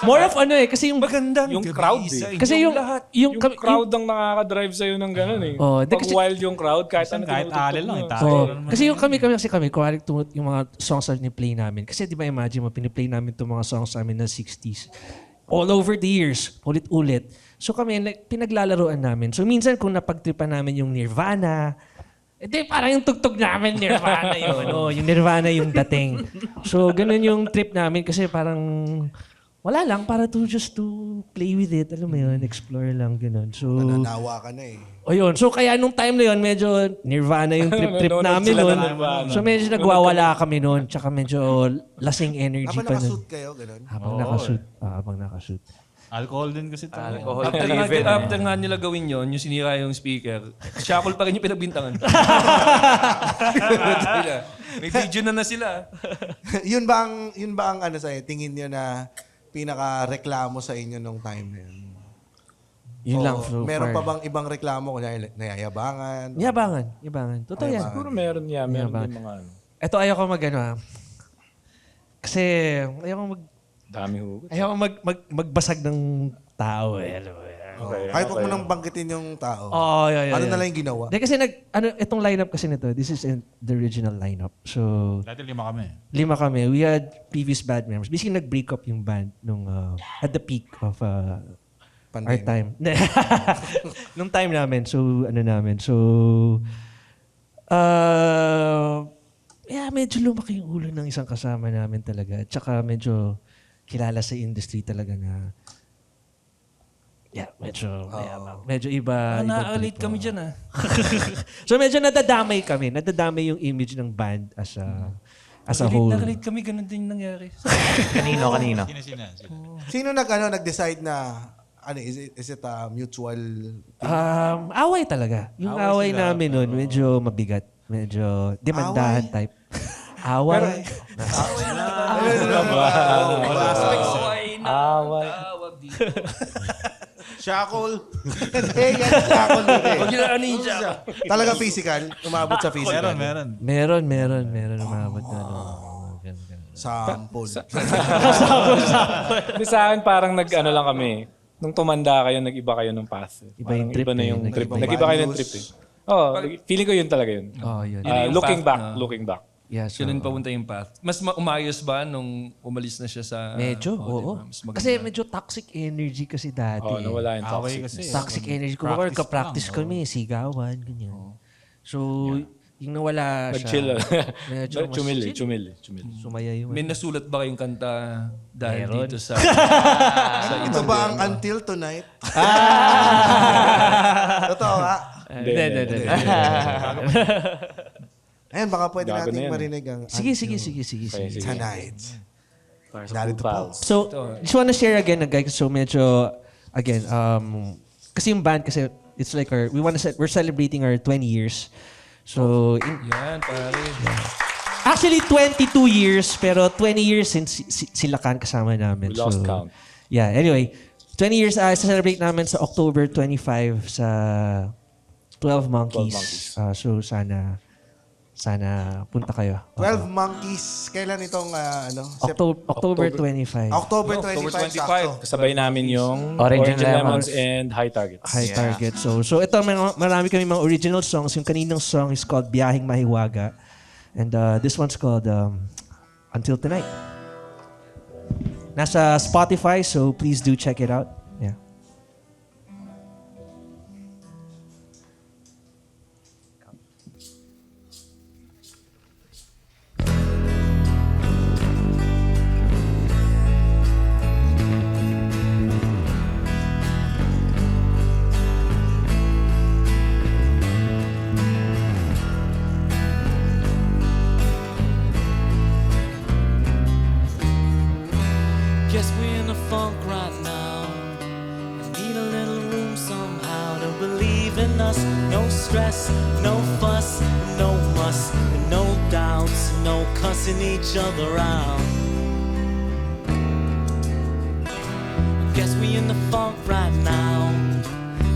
More of kasi yung Magandang Yung gabi crowd sa eh. kasi inyong yung lahat. yung, Yung crowd ang nakaka-drive sa'yo ng gano'n eh. Oh, Pag kasi- wild yung crowd, kahit ano Kahit tinutugtog alin lang, mo. tayo. Oh, kasi yung kami, kunwari yung mga songs na piniplay namin. Kasi di ba imagine mo, piniplay namin itong mga songs namin na 60s. All over the years, ulit-ulit. So kami, pinaglalaroan namin. So minsan kung napagtripan namin yung Nirvana, parang yung tugtog namin, Nirvana yun. Yung Nirvana yung dating. So ganun yung trip namin kasi parang wala lang, para just to play with it. Alam mo yun, explore lang, ganun. So, Nananawa ka na eh. o yun. So kaya nung time na yun, medyo Nirvana yung trip Nanonood namin sila nun. ng Nirvana. So medyo nagwawala kami nun. Tsaka medyo lasing energy Habang pa nakasuit nun. kayo, gano'n. Habang nakashoot. Alcohol din kasi tayo. Alcohol After, driven. after nga nila gawin yon, yung sinira yung speaker, shackle pa rin yung pinagbintangan. May video na sila. yun ba ang ano sa'yo, tingin nyo na pinaka-reklamo sa inyo nung time na yun? Yun O lang so meron far. pa bang ibang reklamo? Kunyari, nayayabangan? Yabangan. Totoo yan. Siguro meron yan. Meron Yabangan. din mga ano. Ito ayaw ko Kasi ayaw ko magbasag ng tao eh. Alam mo yan. Kahit huwag mo nang banggitin yung tao. Yeah. Ano na lang yung ginawa? Kasi itong lineup kasi nito, this is the original lineup. So, Dati 5 kami. 5 kami. We had previous band members. Basically, nag-break up yung band nung at the peak of our Pandemic. time. Nung time namin. So, medyo lumaki yung ulo ng isang kasama namin talaga. At saka medyo kilala sa industry talaga na medyo mayabang. Medyo iba. Na-alate kami dyan So medyo nadadamay kami. Nadadamay yung image ng band as a whole. Na-alate kami, ganun din nangyari. Kanino? Sino? Sino nag-decide na is it a mutual Away talaga. Yung away namin nun, medyo mabigat. Medyo demandahan type. Away. Awag dito. Shackle. Huwag nyo na siya. Talaga physical? Umabot sa physical? Meron. Meron umabot na. Sample. Hindi sa akin parang nag-ano lang kami. Nung tumanda kayo, nag-iba kayo ng path. Iba yung trip Iba na eh. yung trip. Nag-ibang Nag-iba kayo ng values. trip eh. Feeling ko yun talaga yun. Yun. Yun yung Looking path back, na- looking back. Yeah, so, Yun papunta yung path. Mas umayos ba nung umalis na siya sa... medyo, oo. diba? Mas maganda. Kasi medyo toxic energy kasi dati. Nawala yung Away toxic. kasi. Toxic energy. Kung practice kami, sigawan, ganyan. So, yung nawala Nag-chill. medyo mas Chumili. sumaya yung... May nasulat ba kayong kanta dahil Meron. dito sa... Ito ba ang Until Tonight? Totoo nga. Hindi. Ayan, baka pwede Gago na nating yan. marinig ang Sige. Tonight. Para Narito po. So, just wanna share again, guys. So, medyo, again, kasi yung band, kasi it's like we're celebrating our 20 years. So, Yan, pare. actually 22 years, pero 20 years since sila kasama namin. We lost count. Yeah, anyway, 20 years celebrate namin sa October 25 sa 12 Monkeys. So, sana punta kayo. 12 Monkeys. Kailan itong October 25. October 25. Sakto. Kasabay namin yung Orange Orange and Lemons Lemons. and High Targets. High Target. So ito, marami kami mga original songs. Yung kaninang song is called Biyaheng Mahiwaga. And this one's called Until Tonight. Nasa Spotify, so please do check it out. Yeah. Guess we're in a funk right now. I need a little room somehow to believe in us. No stress, no fuss, no muss, no doubts, no cussing each other out. Guess we in the funk right now.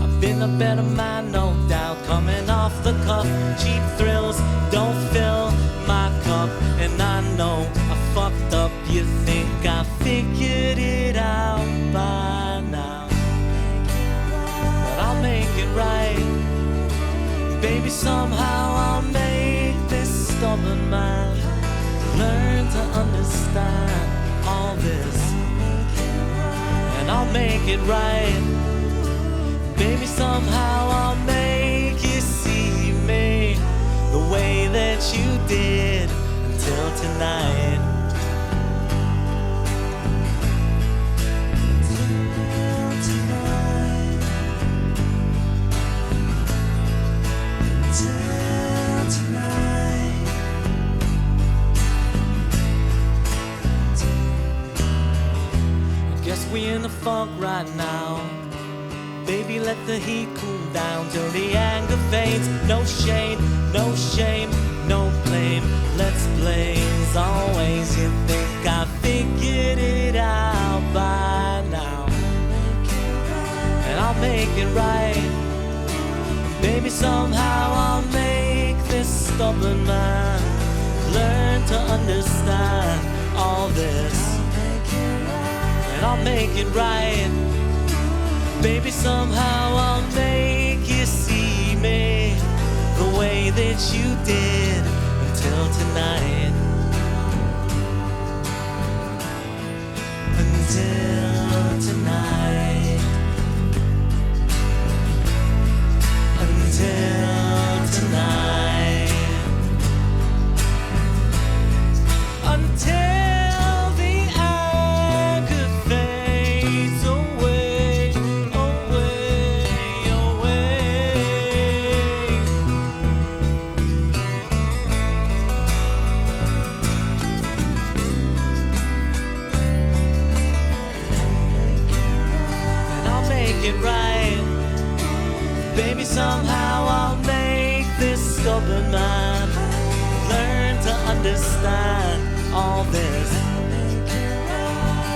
I've Been a better man, no doubt. Coming off the cuff, cheap thrills don't fill my cup. And I know I fucked up. You think I figured it out by now, but I'll make it right. Baby, somehow I'll make this stubborn man learn to understand all this, and I'll make it right. Baby, somehow I'll make you see me the way that you did until tonight. Guess we in the funk right now. Baby, let the heat cool down till the anger fades. No shade, no shame, no blame. Let's blaze always. You think I figured it out by now, and I'll make it right. Baby, somehow I'll make this stubborn man learn to understand all this, and I'll make it right. Baby, somehow I'll make you see me the way that you did until tonight. Until tonight. Until tonight. Until the anger fades away, away, away. And I'll make it right. Baby, somehow I'll make this stubborn man learn to understand all this.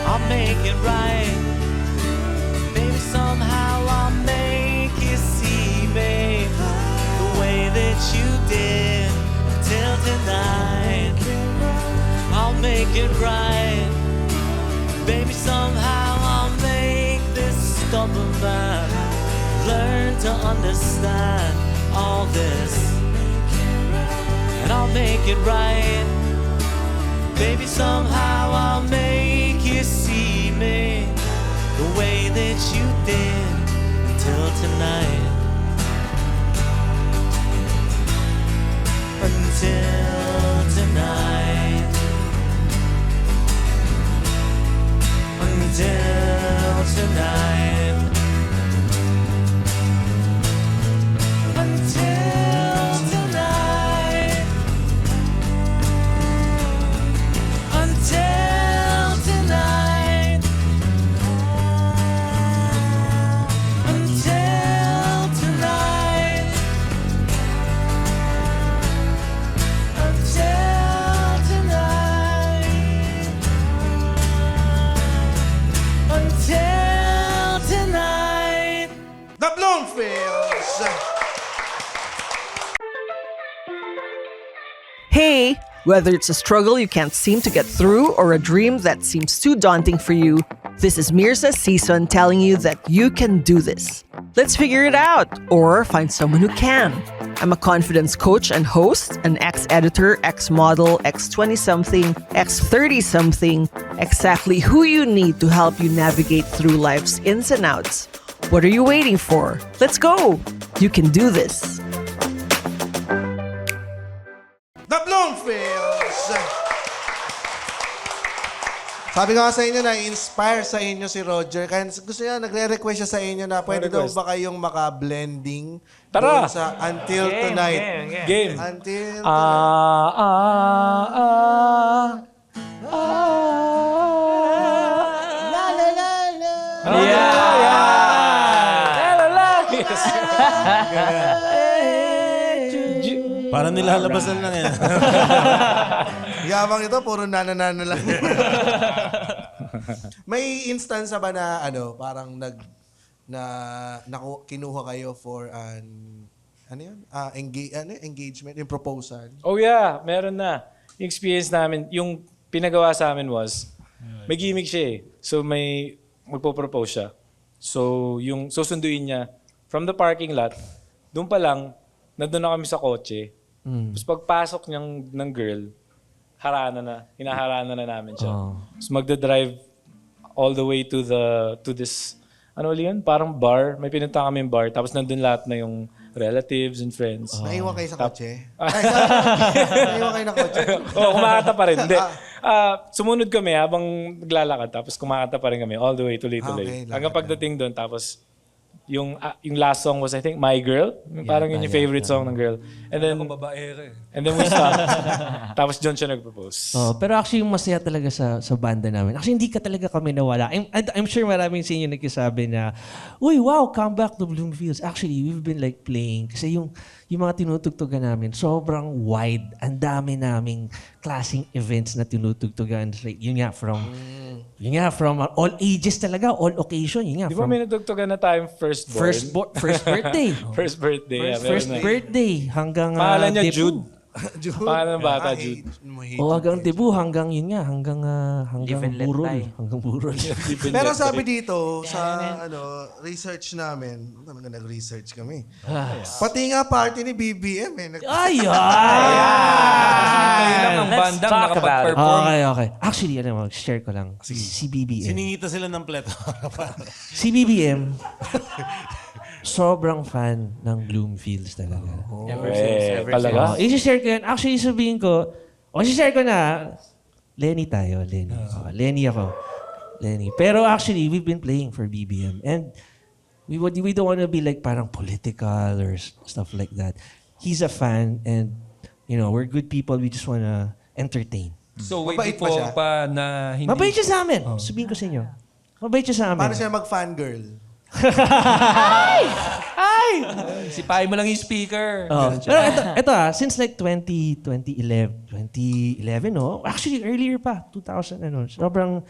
I'll make it right. Baby, somehow I'll make you see me the way that you did till tonight. I'll make it right. Baby, somehow I'll make this stubborn man learn to understand all this, and I'll make it right. Baby, somehow I'll make you see me the way that you did until tonight. Until tonight. Until tonight. Until tonight. Until tonight. Until tonight. Until tonight. Until tonight. The Bloomfields! Hey, whether it's a struggle you can't seem to get through or a dream that seems too daunting for you, this is Mirza Season telling you that you can do this. Let's figure it out or find someone who can. I'm a confidence coach and host, an ex-editor, ex-model, ex-20-something, ex-30-something, exactly who you need to help you navigate through life's ins and outs. What are you waiting for? Let's go! You can do this. The Bloomfields! Sabi ko nga sa inyo na inspire sa inyo si Roger. Kaya gusto niya, nagre-request siya sa inyo na pwede daw ba kayong maka-blending Tara! doon sa Until Tonight. Game. Until La la la la. Parang nilalabasan lang yan. Yamang ito, puro nananana lang. May instance ba na parang kinuha kayo for an engagement, yung proposal? Oh yeah, meron na. Yung experience namin, yung pinagawa sa amin was, may gimmick siya eh. So magpo-propose siya. So yung susunduin niya, from the parking lot, doon pa lang, nandun na kami sa kotse. Tapos pagpasok ng girl, hinaharana na namin siya. Tapos magdadrive all the way to this, ano ulit yun? Parang bar. May pinunta kami yung bar. Tapos nandun lahat na yung relatives and friends. Naiwan kayo sa kotse? Naiwan kayo ng kotse? Oo, kumakanta pa rin. Hindi. Sumunod kami habang naglalakad. Tapos kumakanta pa rin kami all the way tuloy-tuloy. Okay, Hanggang pagdating doon. Tapos yung last song was, I think, My Girl. Parang yun yung favorite song ng girl. And then, and then we stopped. Tapos doon siya nag-propose. Pero actually, yung masaya talaga sa banda namin. Actually, hindi ka talaga kami nawala. I'm sure maraming sa inyo nagsasabi na, uy, wow, come back to Bloomfields. Actually, we've been like playing. Kasi yung mga tinutugtugan namin, sobrang wide. Ang dami naming klaseng events na tinutugtugan. Like, yun nga, from all ages talaga, all occasion. Yun nga, Di ba may natugtugan na tayong first birthday? First birthday. First birthday hanggang Pangalan niya debut. Jude. Pangalan ng bata, Jude. Hanggang debut, hanggang yun nga, hanggang Live and let burol. die. Hanggang burol. Pero sabi dito, sa research namin, nag-research kami. Pati nga party ni BBM Ay! Kailan ang Let's bandang talk about it. nakapag-perform? Okay. Actually, share ko lang. Si BBM. Siningita sila ng pleto. Si BBM, sobrang fan ng Bloomfields talaga. Talaga? I-share ko yan. Actually, sabihin ko, i-share ko na, Lenny tayo, Lenny. Lenny ako. Lenny. Pero actually, we've been playing for BBM. And we don't want to be like parang political or stuff like that. He's a fan and, we're good people. We just want to entertain. So, way Mabait ba before siya? pa na hindi... Mabait siya sa amin. Sabihin ko sa inyo. Mabait siya sa amin. Paano siya mag-fangirl? Si Pai mo lang yung speaker. Pero ito since like 2011, no? Actually, earlier pa, 2000, sobrang,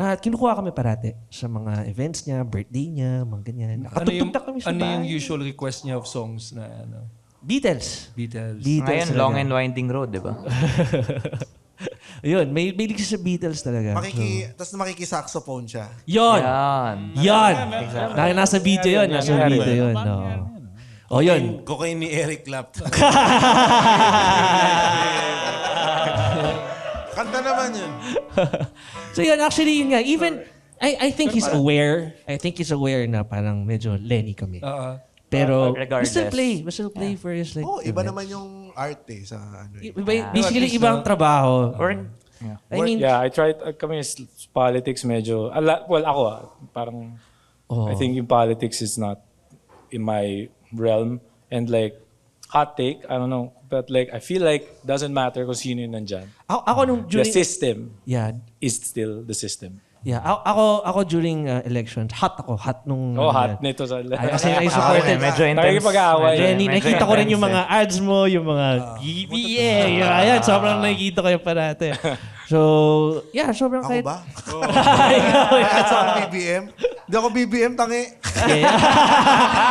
kinukuha kami parate sa mga events niya, birthday niya, mga ganyan. Nakatugtog kami sa Ano yung bahay. usual request niya of songs na Beatles. Ngayon, talaga. Long and Winding Road, di ba? Ayun, may siya sa Beatles talaga. Tapos makikisaxophone siya. Yon! Yan. Nasa video yun. Nasa video yun. O yun. Cocaine ni Eric Clapton. Kanta naman yun. So yun, actually, yun nga. Even, I think he's aware. I think he's aware na parang medyo Lenny kami. Pero, we still play for his like... Iba naman yung art sa Basically, ibang trabaho. I tried, kami politics medyo, ako parang, I think yung politics is not in my realm. And like, hot take, I don't know, but like, I feel like doesn't matter kung sino yun nandyan. Ako nung The during... system Yeah. is still the system. Yeah, ako during elections, hot nung... Hot nito sa... Kasi I supported. Medyo intense. Nakikipag-aaway. Lenny, nakikita ko rin yung mga ads mo, yung mga BBM. Ayan, sobrang nakikita ko yung parate. So, yeah, sobrang Ako kahit... ba? Ikaw, At sa BBM? Hindi ako BBM, tangi.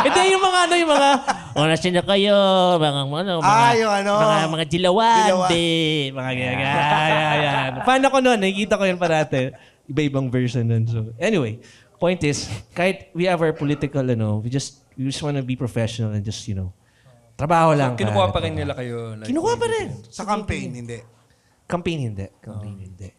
Ito yung mga... Oras na kayo, mga dilawande, mga ganyan. Fan ako nun, nakikita ko yung parate. Iba-ibang version nun. So, anyway, point is, kahit we have our political, we just want to be professional and just, trabaho lang. Kinukuha pa rin nila kayo. Like, Kinukuha pa rin. Sa campaign, hindi. Campaign, hindi.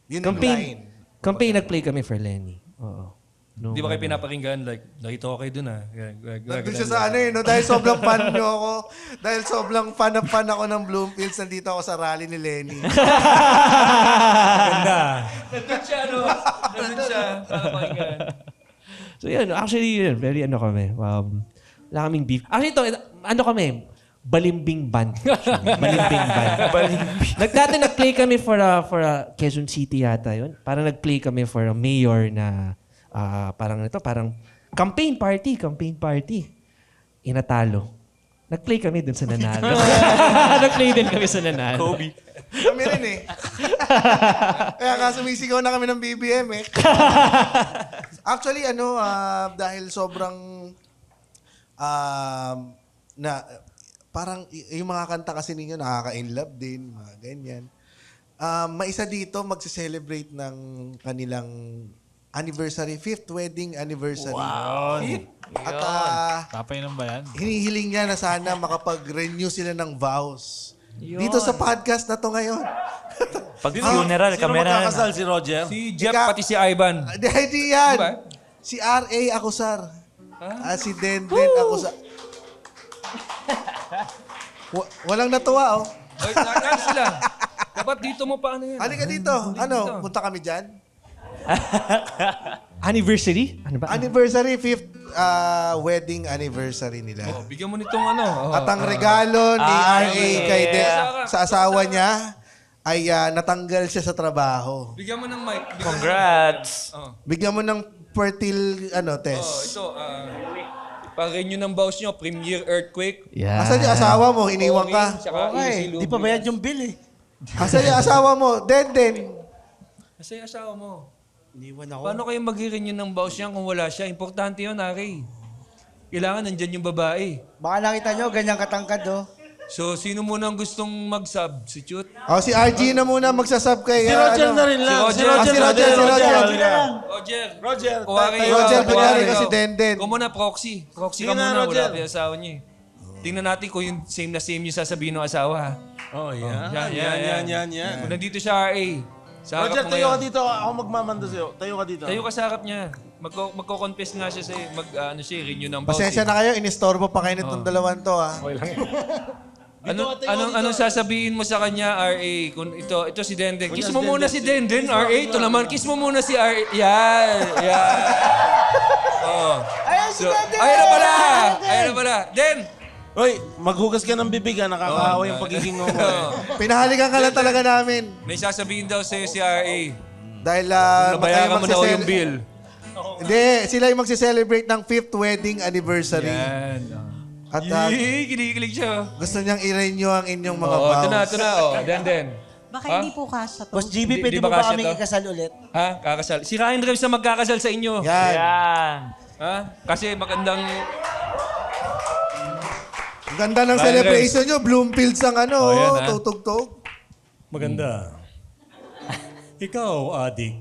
Yun ang line. Campaign, nag-play kami for Lenny. Oo. No, Di ba kayo pinapakinggan? Like, nakita ko kayo dun Nandun siya sa dahil sobrang fan nyo ako. Dahil sobrang fan ako ng Bloomfields, nandito ako sa rally ni Lenny. Ganda. Nandun siya, Nandun siya. Pinapakinggan. So yun, actually yun, very kami. Wala kaming beef. Actually ito, kami, balimbing band. Balimbing band. Dati nag-play kami for a Quezon City yata yun. Parang nag-play kami for a mayor na parang campaign party. Inatalo. Nag-play kami dun sa nanalo. Nag-play din kami sa nanalo. Kobe. Kami rin Kaya sumisigaw na kami ng BBM Actually, dahil sobrang na parang yung mga kanta kasi ninyo nakaka-inlove din, mga ganyan. Maisa dito magse-celebrate ng kanilang anniversary, 5th wedding anniversary. Wow. At Papainom ba yan? hinihiling niya na sana makapag-renew sila ng vows. Dito sa podcast na to ngayon. Pag funeral, Sino kamera. magkakasal? Si Roger? Si Jeff, pati si Ivan. Hindi yan. Diba? Si R.A. Acusar. Si Denden Acusar. Walang natuwa, oh. Ay, nakakal sila. Dapat dito mo pa ano yan. Halika dito. Punta kami dyan? Anniversary? Ano ba? Anniversary, 5th wedding anniversary nila. Oh, bigyan mo nitong ano. Oh. At ang regalo ni R.A. kay sa asawa niya ay natanggal siya sa trabaho. Bigyan mo ng mic. Congrats! Bigyan mo ng fertile test. Ito, pag-renew ng vows nyo, Premier Earthquake. Yeah. Asan yung asawa mo? Iniwan ka? Di pa bayad yung bill eh. Asan yung asawa mo? Denden. Kasi yung asawa mo. Iniwan ako. Paano kayo mag-renew ng vows niyan kung wala siya? Importante yun, Ari. Kailangan nandyan yung babae. Baka nakita nyo, ganyan katangkad oh. So, sino muna ang gustong mag-substitute? Si RG na muna magsasub kay... Si Roger na rin lang. Si Roger. Roger. Roger, kunyari kasi Denden. Kung muna, proxy. Proxy ka Sige na, muna. Roger. Wala pa yung asawa niya. Tingnan natin kung yung same na same yung sasabihin ng asawa. Ha? Oh, yan. Kung nandito siya, RA. Sa Roger, harap mo tayo ka ngayon. dito. Ako magmamando sa'yo. Tayo ka dito. Tayo ka sa harap niya. Magko-confess nga siya sa'yo. Renew ng vows. Pasensya na kayo, inistorbo pa kayo nitong dalawan to, ha? Anong sasabihin mo sa kanya, RA? Kung ito si Denden. Kiss mo muna si Denden, RA. Ito naman, kiss mo muna si RA. Yan. Oh. Si Denden! Ayun na pala. Den! Hoy, maghugas ka ng bibig ha. Nakakahawa yung pagiging mo. Pinahalikan ka lang talaga namin. May sasabihin daw sa'yo si RA. Dahil Nabayaran mo na ako yung bill. Hindi, sila yung magse-celebrate ng 5th wedding anniversary. Yan. At Kinikilig siya. gusto niyang i-renew ang inyong mga Oo, vows. ito na. Den. Baka Ha? hindi po kasya to. Boss GB, Di pwede ba mo ba kasya kami to? ikasal ulit? Ha? Kakasal. Si Ryan Rems na magkakasal sa inyo. Yan. Yan! Ha? Kasi magandang... Ang ganda ng Ryan celebration nyo. Bloomfields ang yan, ha? tutugtog. Maganda. Ikaw, adik.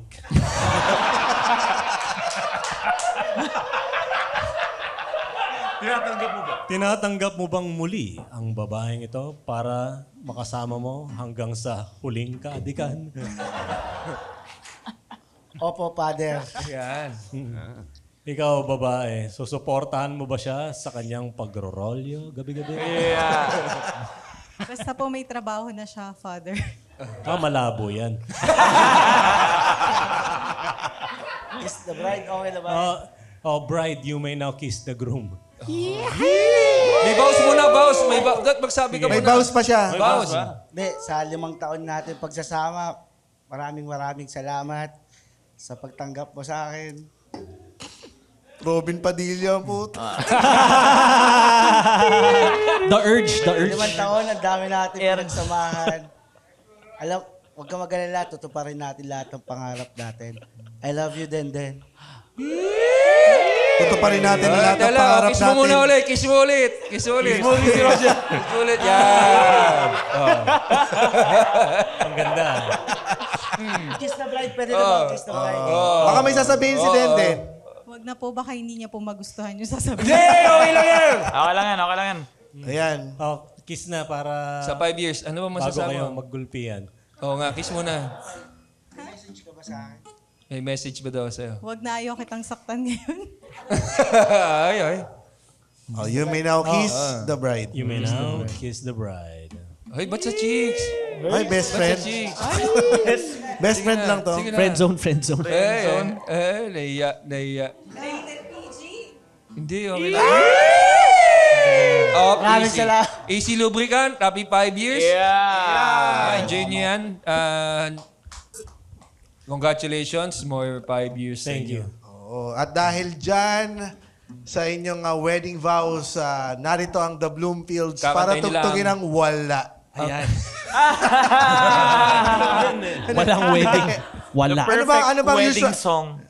Tinatanggap mo bang muli ang babaeng ito para makasama mo hanggang sa huling kaadikan? Opo, Father. Yan. Ikaw, babae, susuportahan mo ba siya sa kanyang pagro-rolyo gabi-gabi? Yeah! Basta po may trabaho na siya, Father. Malabo yan. Kiss the bride, okay na ba? Bride, you may now kiss the groom. May vows muna, vows. Magsabi ka May muna. vows pa siya. Vows. Hindi, sa 5 taon natin pagsasama, maraming salamat sa pagtanggap mo sa akin. Robin Padilla po. The urge. 5 taon, ang dami natin pinagsamahan. Alam, huwag ka mag-alala, tutuparin natin lahat ng pangarap natin. I love you, Denden. Tutuparin natin ang lahat ng pangarap Kiss mo muna natin. ulit. Kiss mo ulit. Kiss mo ulit si Roger. Kiss mo ulit. Yan. Ang ganda. Kiss the bride, pwede naman kiss the bride. Baka may sasabihin si Denden. Huwag na po, baka hindi niya po magustuhan yung sasabihin. Okay lang yan. Okay lang yan. Ayan. Kiss na para Sa 5 years, ano ba bago masasabi kayo mo? maggulpian. Oo nga, kiss muna. Message ka ba sa akin? May message ba daw sa'yo? Huwag na ayaw kitang saktan ngayon. ay. You may now kiss the bride. You may now kiss the bride. Ay, ba't sa cheeks? Ay, best friend. Ba't sa cheeks? Best friend lang to. Sige na. Friend zone. Nahiya. Hindi, okay lang. Maraming salamat. AC Lubricant, happy 5 years. Yeah! Enjoy niyo yan. Congratulations, more 5 years. Thank you. Oo. At dahil dyan, sa inyong wedding vows, narito ang The Bloomfields para Kakantay nila tugtugin ang wala. Ayan. Walang wedding. Wala. Ano bang Wedding usual? song.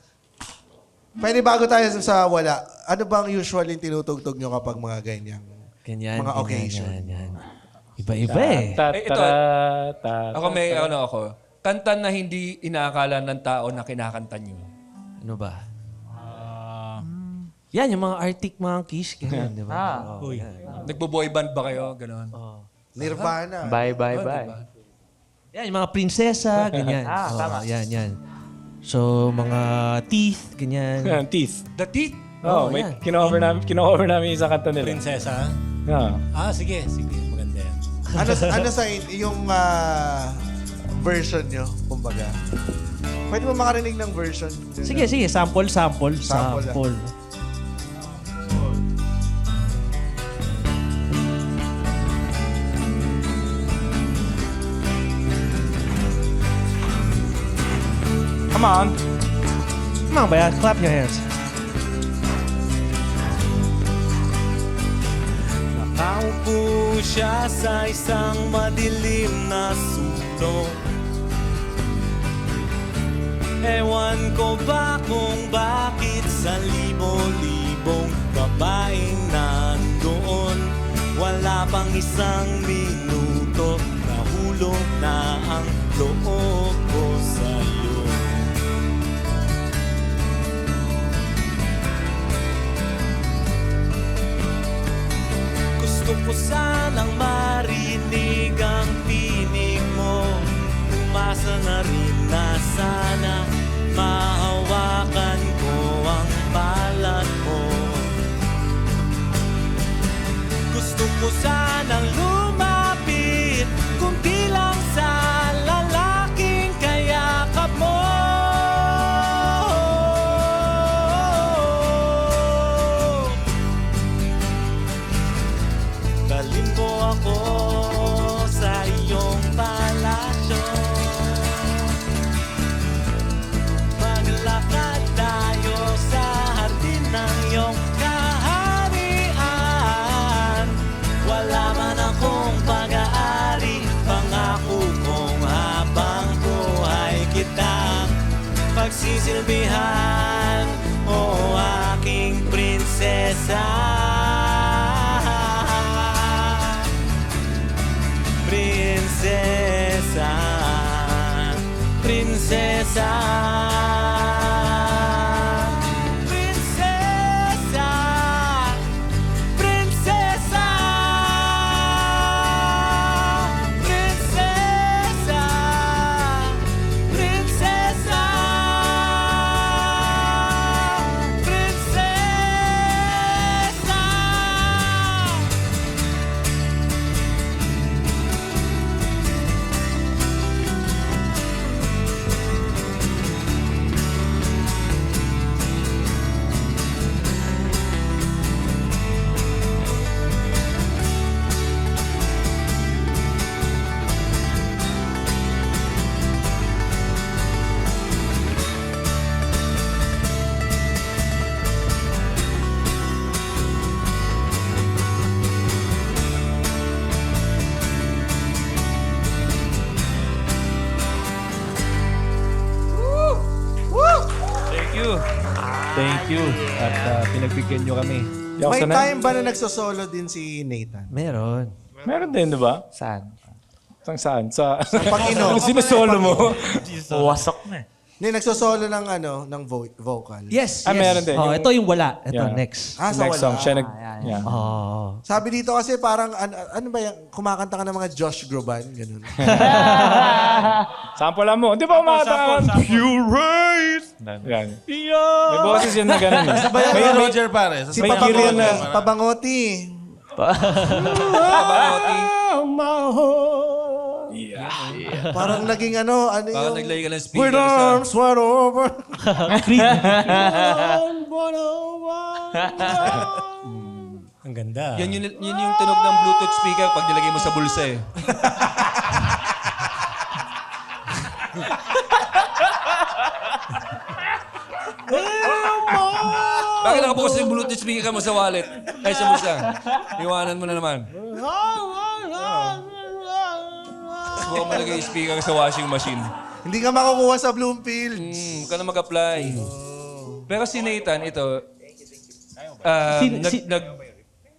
Pwede bago tayo sa wala, ano bang usually tinutugtog nyo kapag mga ganyang Ganyan. mga ganyan, occasion? Yan. Iba-iba eh. Ako may ako. Kanta na hindi inaakala ng tao na kinakanta nyo. Ano ba? Yan, yung mga Arctic Monkeys. Ganyan, di ba? Uy. Nagbo-boy band ba kayo? Ganon. Nirvana. Bye, bye, bye. Yan, yung mga prinsesa, ganyan. Tama. Yan. So, mga teeth, ganyan. Teeth. The Teeth. Oh, may yan. kino-cover namin yung isang kanta nila. Prinsesa. Yeah. Sige. Maganda yan. ano sa yung version nyo, kumbaga? Pwede mo makarinig ng version? Sige. Sample. Sample. Come on. Come on, bayan. Clap your hands. Nakaupo siya sa isang madilim na sulok. Ewan ko ba kung bakit sa libo-libong babaeng nandoon, wala pang isang minuto, nahulog na ang loob ko sa'yo. Gusto ko sanang marinig ang tinig mo, umasa na rin na sana mahawakan ko ang palad mo. Gusto ko sanang lumapit, kunti lang sa lalaking kayakap mo. Dalhin mo ako sa iyong palasyo, maglakad tayo sa hardin ng iyong kaharian. Wala man akong pag-aari, pangako kong habang buhay kitang pagsisilbihan, o aking prinsesa. Prinsesa, prinsesa, prinsesa, prinsesa, prinsesa, prinsesa, Thank you. At pinagbigyan nyo kami. May time ba na nagsosolo din si Nathan? Meron. Meron din, di ba? Saan? Saan? Sa Panginoon. Sinusolo mo? Wasok na eh. Hindi, nagsosolo ng ng vocal. Yes. Meron din. Oh, ito yung wala. Ito, Yeah. next. Sa Next wala. song. Siya Yeah. Oh. Sabi dito kasi parang, ano ba yan? Kumakanta ka ng mga Josh Groban, ganun. Sample lang mo. Di ba umakata ka? Pure Race! Yan. May boses yan na gano'n. May Roger pare. Si Pabangoti. Pabangoti. Parang naging Parang yung... naglagay ka ng With speaker sa... arms wide open. Ang ganda. Yun yung tunog ng Bluetooth speaker pag nilagay mo sa bulsa eh. Bakit nakabukas yung Bluetooth speaker mo sa wallet? Ay, sa bulsa. Iwanan mo na naman. Huwag mo lagay yung speaker sa washing machine. Hindi ka makukuha sa Bloomfields. Huwag ka na mag-apply. Pero si Nathan, ito,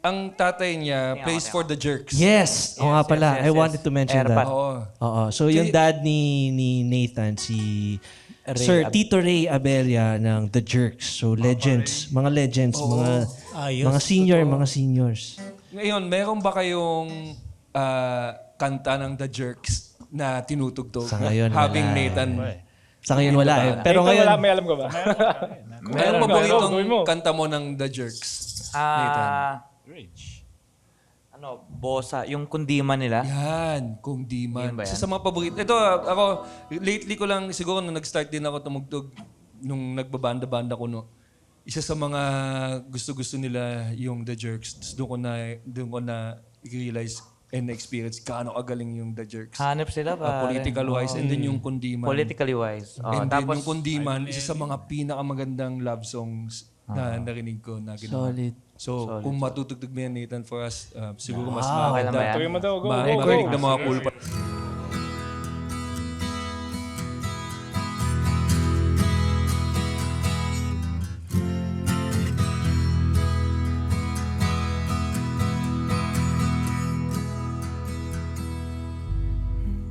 ang tatay niya plays for the Jerks. Yes! Oo nga pala. I wanted to mention that. Oo. So yung dad ni Nathan, si Sir Tito Ray Abella ng The Jerks. So legends. Mga legends. Mga seniors. Ngayon, meron ba kayong kanta ng The Jerks na tinutugtog? Sa ngayon, Having wala. Nathan. Sa ngayon wala eh. Pero ngayon... May alam ko ba? Meron paboritong kanta mo ng The Jerks? Nathan. Bossa. Yung kundiman nila. Yan, kung di man. Yun ba yan? Isa sa mga paborito. Ito, ako, lately ko lang, siguro nung nag-start din ako tumugtog, nung nagbabanda-banda ko, no. Isa sa mga gusto-gusto nila yung The Jerks. Tapos doon ko na realize and experience gaano kagaling yung The Jerks. Hanep sila ba? Political wise. And then yung Kundiman. Politically wise. And then yung Kundiman, isa sa mga pinakamagandang love songs na narinig ko na ginawa. Solid. So, kung matutugtog mo yan, Nathan, for us, siguro mas okay lang ba yan? Tuloy mo daw. Go. marinig na mga cool pa.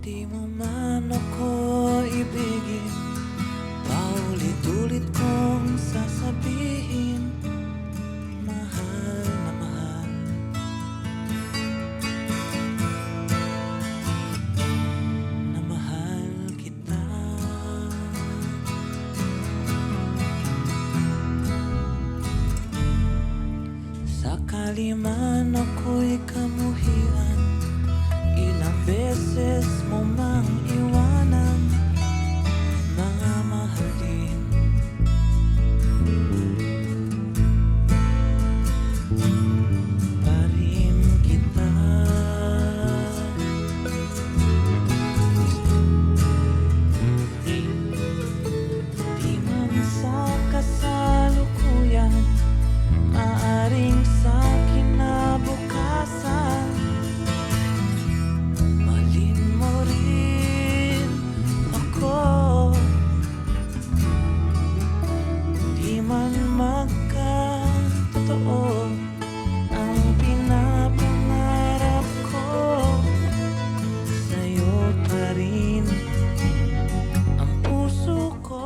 Di mo man ako ibigin, paulit-ulit kong sasabihin, mahal na mahal. Na mahal kita. Sakali man ako'y kamuhian, ilang beses mo mang iwanan, mga mahalin. Pa rin kita. Di man sa kasalukuyan, maaring sa kinabukasan, malin mo rin ako. Di man magkatotoo ang pinapangarap ko, sa'yo pa rin ang puso ko.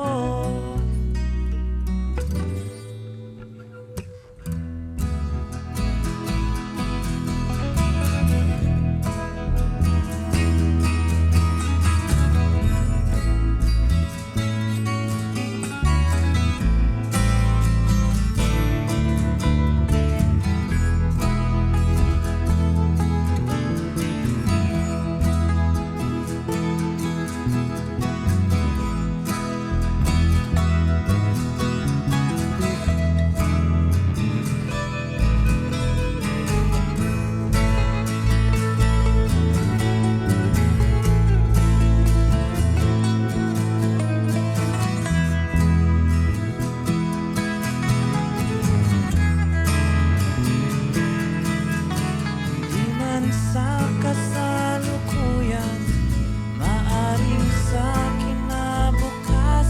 Di man sa kasalukuyan, maaring sa kinabukasan,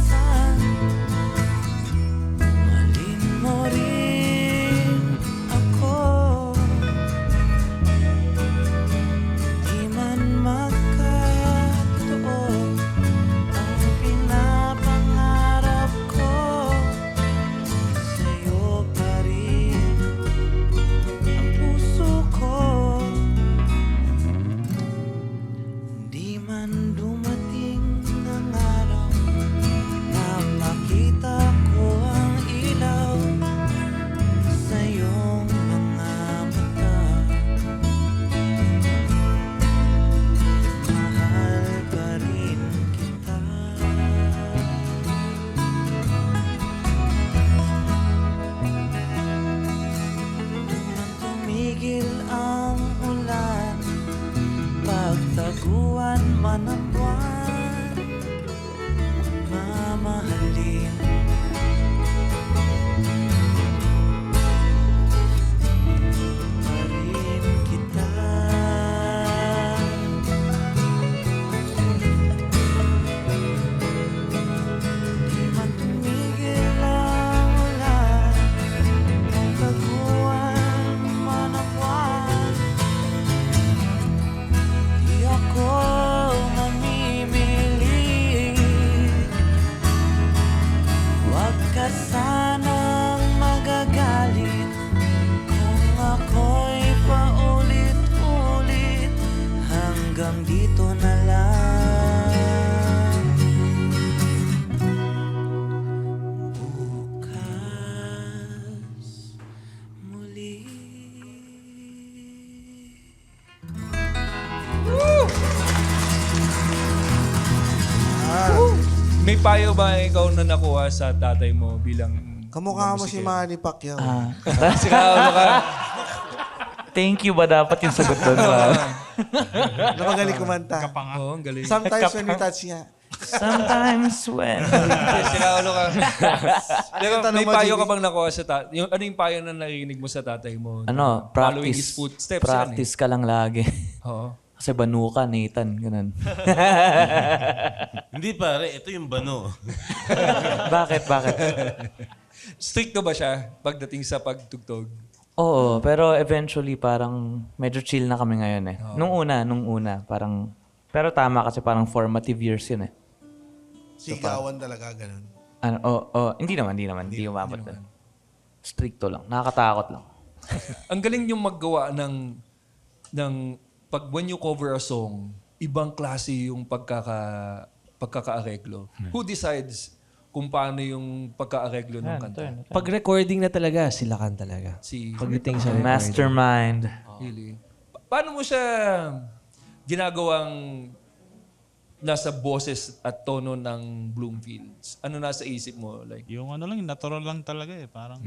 malin mo rin ako. Di man magkatotoo ang pinapangarap ko, sa'yo pa rin ang puso ko. Di man dumating ang araw na makita ko ang ilaw sa iyong mga mata, mahal pa rin kita. Di man tumigil ang ulan, pagtaguan man ang buwan, mamahalin. Pa rin kita. Di man tumigil ang hanggang dito na lang. Bukas muli. May payo ba ikaw na nakuha sa tatay mo bilang... Kamukha mo si Manny Pacquiao. Sikaulo ka. Thank you ba dapat yung sagot doon? Na magaling kumanta. Oo, ang galing. Sometimes when you touch niya. Sometimes when... Sikaulo ka. Pero Tanong may mo, payo JB. ka bang nakuha sa tatay? Ano yung payo na narinig mo sa tatay mo? Ano, Following his practice. footsteps Practice ka lang lagi. Oo. Kasi banu ka, Nathan. Ganun. Hindi pare, ito yung bano. Bakit? Stricto ba siya pagdating sa pagtugtog? Oo, pero eventually parang medyo chill na kami ngayon eh. Nung una, parang... Pero tama kasi parang formative years yun eh. Sigawan talaga, ganun. Hindi naman. Hindi umabot doon. Stricto lang. Nakakatakot lang. Ang galing yung maggawa ng pag when you cover a song, ibang klase yung pagkakaareglo. Who decides kung paano yung pagkaareglo ng kanta? Pag recording na talaga, sila kan talaga. Pagdating sa recording. Mastermind. Really? Paano mo siya ginagawang nasa boses at tono ng Bloomfields? Ano nasa isip mo? Like, Yung ano lang, natural lang talaga eh. Parang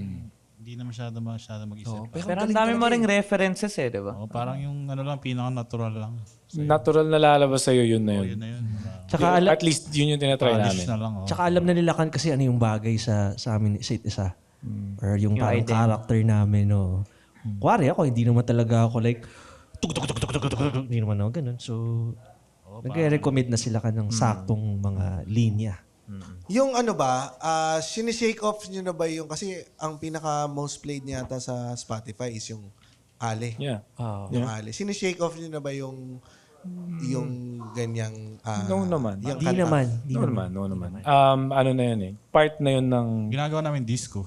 hindi na masyado mag-isip. Pero ang dami mo ring references eh, di ba? Parang yung ano lang, pinaka-natural lang. Natural na lalabas sa'yo, yun na yun. Yun na yun. Tsaka At least yun yung tinatry namin. Na lang, Tsaka alam na nila kan kasi ano yung bagay sa amin isa't isa. Or yung parang identity. character namin. No. Kuwari ako, hindi naman talaga ako like, hindi naman ako ganun. So, nag-recommend na sila ka ng saktong mga linya. Yung ano ba, sinishake off nyo na ba yung, kasi ang pinaka most played niya yata sa Spotify is yung Ale. Yeah. Yung Ale. Sinishake off nyo na ba yung ganyang... No naman. yung Di kanta? naman. No naman. Ano na yun eh. Part na yun ng... Ginagawa namin disco.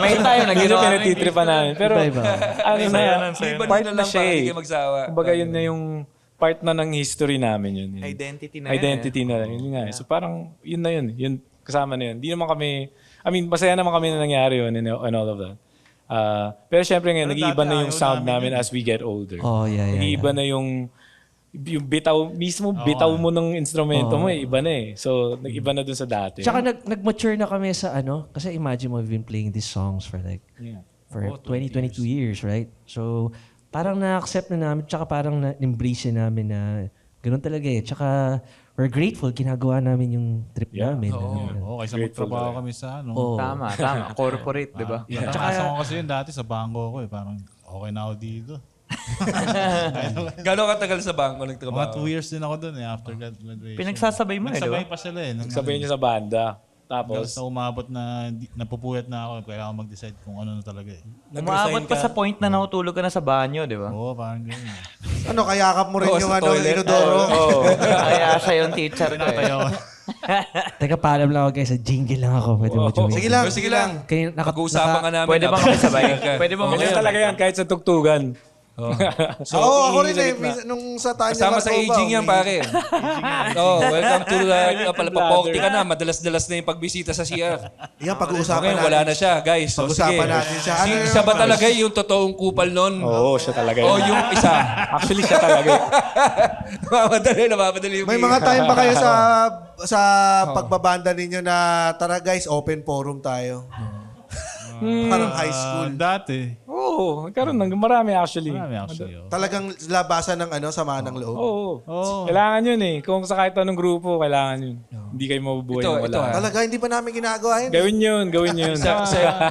May tayo na Hindi ginawa. pinatitripan namin. Pero Iba-iba. ano na yan, liban part nyo na na lang siya para eh. hindi kayo magsawa. Kumbaga yun na yung part na ng history namin yun. Identity na yun. Identity na. Yun nga eh. So parang yun na yun. Yun, kasama na yun. Hindi naman kami... masaya naman kami na nangyari yun and all of that. Pero syempre ngayon, Pero nag-iiba dati na yung ayaw sound namin namin yun. as we get older. Oh, yeah. Nag-iiba na yung bitaw, mismo bitaw mo ng instrumento mo, iba na eh. So, nag-iba na dun sa dati. Tsaka nag-mature na kami sa ano, kasi imagine mo, we've been playing these songs for like, for 22 years, right? So, parang na-accept na namin, tsaka parang na-embrace namin na ganun talaga eh. Tsaka, we're grateful, ginagawa namin yung trip namin. Kaysa magtrabaho kami sa ano. Tama. Corporate, di ba? Nakakasama ko kasi yun dati sa bangko ko eh. Parang okay na ako dito. Gano'ng katagal sa bangko Mga nagtrabaho? 2 years din ako dun eh after graduation. Pinagsasabay mo eh, di ba? Nagsabay pa sila eh. Sabihin niyo sa banda. Tapos Tapos, na umabot na napupuyat na ako. Kailangan mag-decide kung ano na talaga eh. Umabot pa sa point na natutulog ka na sa banyo, di ba? Oo, parang ganyan. Ano, kayakap mo rin Oo, yung sa ano, toilet. inodoro? Kaya siya yung teacher ko eh. Tayo. Teka, paalam lang ako guys, sa jingle lang ako. Pwede mo join. Sige lang. Kayo, Pag-uusapan ka namin. Pwede bang makisabay? Pwede bang ganyan talaga yan kahit sa tugtugan. So, Oo, ako rin eh. iinit na. Nung sa Tanya Kasama sa Marcova, aging yan, pare. Welcome to Paporti ka na. Madalas-dalas na yung pagbisita sa CR. Yan, pag-uusapan Okay, natin. wala na siya, guys. So, Pag-usapan sige. natin siya. Ano Siya ba talaga yung totoong kupal nun? Oo, siya talaga O yun. yung isa? Actually, siya talaga. Napapadali yung May mga time ba kayo sa pagbabanda ninyo na tara guys, open forum tayo? Parang high school. Dati. Oo, nagkaroon ng marami actually. Talagang labasan ng sama ng loob. Oo. Kailangan yun eh. Kung sa kahit anong grupo, kailangan yun. Hindi kayo mabubuhay ng wala. Talaga, hindi pa namin ginagawa yun. Gawin yun.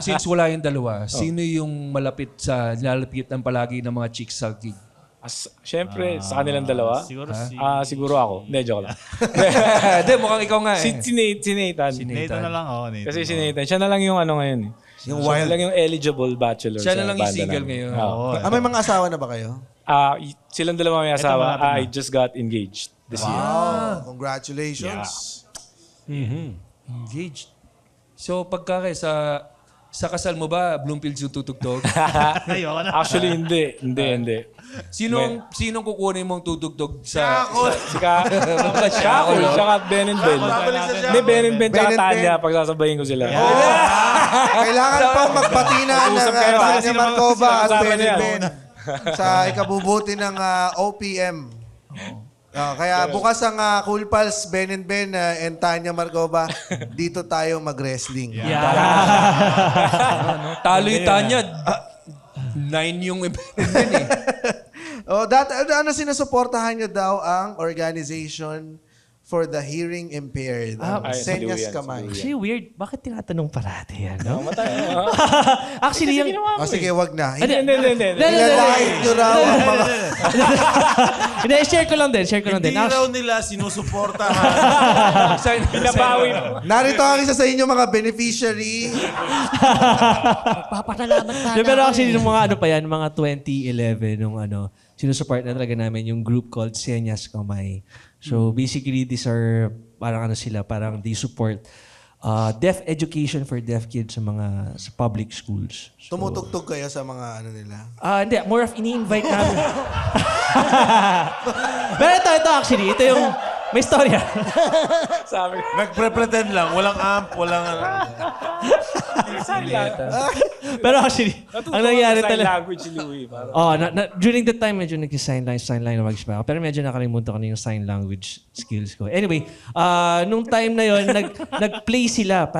Since wala yung dalawa, sino yung nilalapitan palagi ng mga chicks sa gig? Siyempre, sa kanilang dalawa. Siguro ako. Hindi, joke lang. Hindi, mukhang ikaw nga eh. Si Nathan. Nathan na lang. Nathan. Kasi si Nathan, siya na lang yung ngayon eh. Yung Siya wild. na lang yung eligible bachelor. Siya na lang yung banda single namin. ngayon. Oo. May mga asawa na ba kayo? Silang dalawa may asawa. I just got engaged this year. Wow, congratulations. Engaged. So pagka sa sa kasal mo ba, Bloomfield yung tutugtog? Ayoko na. Actually, hindi. Sinong kukunin mong tutugtog sa... Si Shakul, tsaka Ben and Ben. Hindi, Ben and Ben tsaka Ben and Tanya, pagsasabayin ko sila. Kailangan pang magpatina ng Usap kayo, Tanya Marcova at Usapan Ben na yan. and Ben sa ikabubuti ng OPM. Kaya bukas ang Cool Pals, Ben and Ben and Tanya Marcova. Dito tayo mag-wrestling. Talo yung Tanya. 9 yung Ben and Ben eh. Ano sinusuportahan nyo daw ang organization for the hearing impaired? Senyas Kamay. Actually, weird. Bakit tinatanong parati yan? No? Matay. Actually, yung... Sige, wag na. Hindi. Ilalait nyo raw ang mga... Hindi, share ko lang din. Hindi raw nila sinusuportahan. Binabawi. Narito ang isa sa inyo mga beneficiary. Papasalamat sana. Pero ako actually, eh. nung mga ano pa yan, mga 2011, nung sinusupport na talaga namin yung group called Senyas Kamay. So basically, these are parang parang they support deaf education for deaf kids sa public schools. So, Tumutugtog kayo sa mga nila? hindi, more of ini-invite namin. Pero ito actually, ito yung may storya. Sabi. Nagpre-pretend lang. Walang amp, walang... Pero actually, ang nangyari talaga... language si Louie. During the time, medyo nag-sign language pa ako. Pero medyo nakalimutan ko na yung sign language skills ko. Anyway, nung time na yon nag-play sila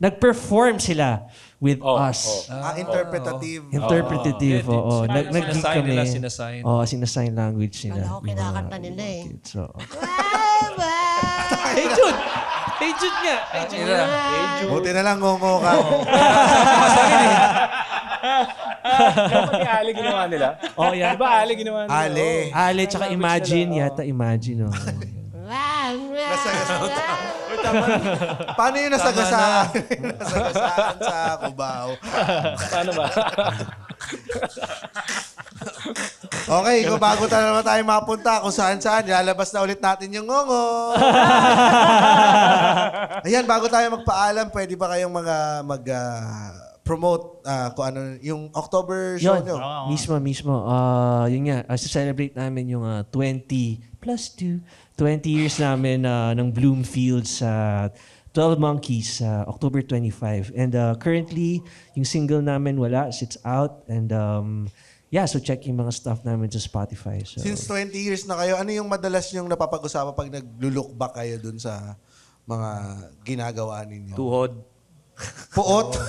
nag-perform sila with us. Interpretative. Interpretative, oo. Nag-gig Sinasign kami. nila, sinasign. Oo, sinasign language nila. Kala ko kinakanta nila eh. So, hey, Jude! Hey, Jude nga! Hey, Jude nga! Buti na lang ngongo ka. Dapat ni Ali ginawa nila. Oh, yeah. Diba Ali ginawa nila? Ale, tsaka Imagine, yata Imagine. Oh. Paano yung nasagasaan? Nasagasaan sa Cubao. Paano ba? Okay, kung bago naman tayo mapunta kung saan-saan, lalabas na ulit natin yung ngongo. Ayan, bago tayo magpaalam, pwede ba kayong promote kung ano, yung October show Yun, nyo? mismo. Yun nga, celebrate namin yung 20 years namin ng Bloomfield sa 12 Monkeys October 25. And currently, yung single namin wala, it's out. And so check yung mga stuff namin sa Spotify. So. Since 20 years na kayo, ano yung madalas yung napapag-usapan pag nag-look back kayo dun sa mga ginagawa ninyo? Tuhod. Puot?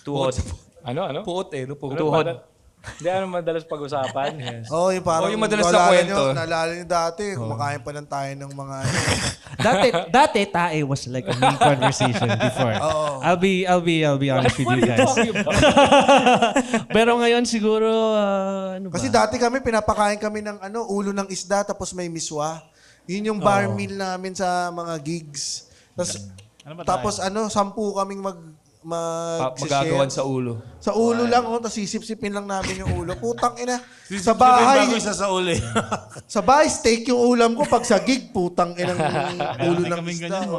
Tuhod. Ano? Puot eh. Tuhod. Hindi, madalas pag-usapan? Yes. Yung parang yung madalas na kwento. Naalala nyo dati, kumakain pa lang tayo ng mga... Dati tae was like a main conversation before. I'll be honest with you guys. Pero ngayon siguro Kasi dati kami pinapakain kami ng ulo ng isda tapos may miswa. Yun yung bar meal namin sa mga gigs. Tapos 10 kaming Magagawan sa ulo. Sa ulo lang, tapos sisip-sipin lang namin yung ulo. Putang ina. Sa bahay. Bago isa sa uli. Sa bahay, steak yung ulam ko. Pag sa gig, putang inang ulo ng isda.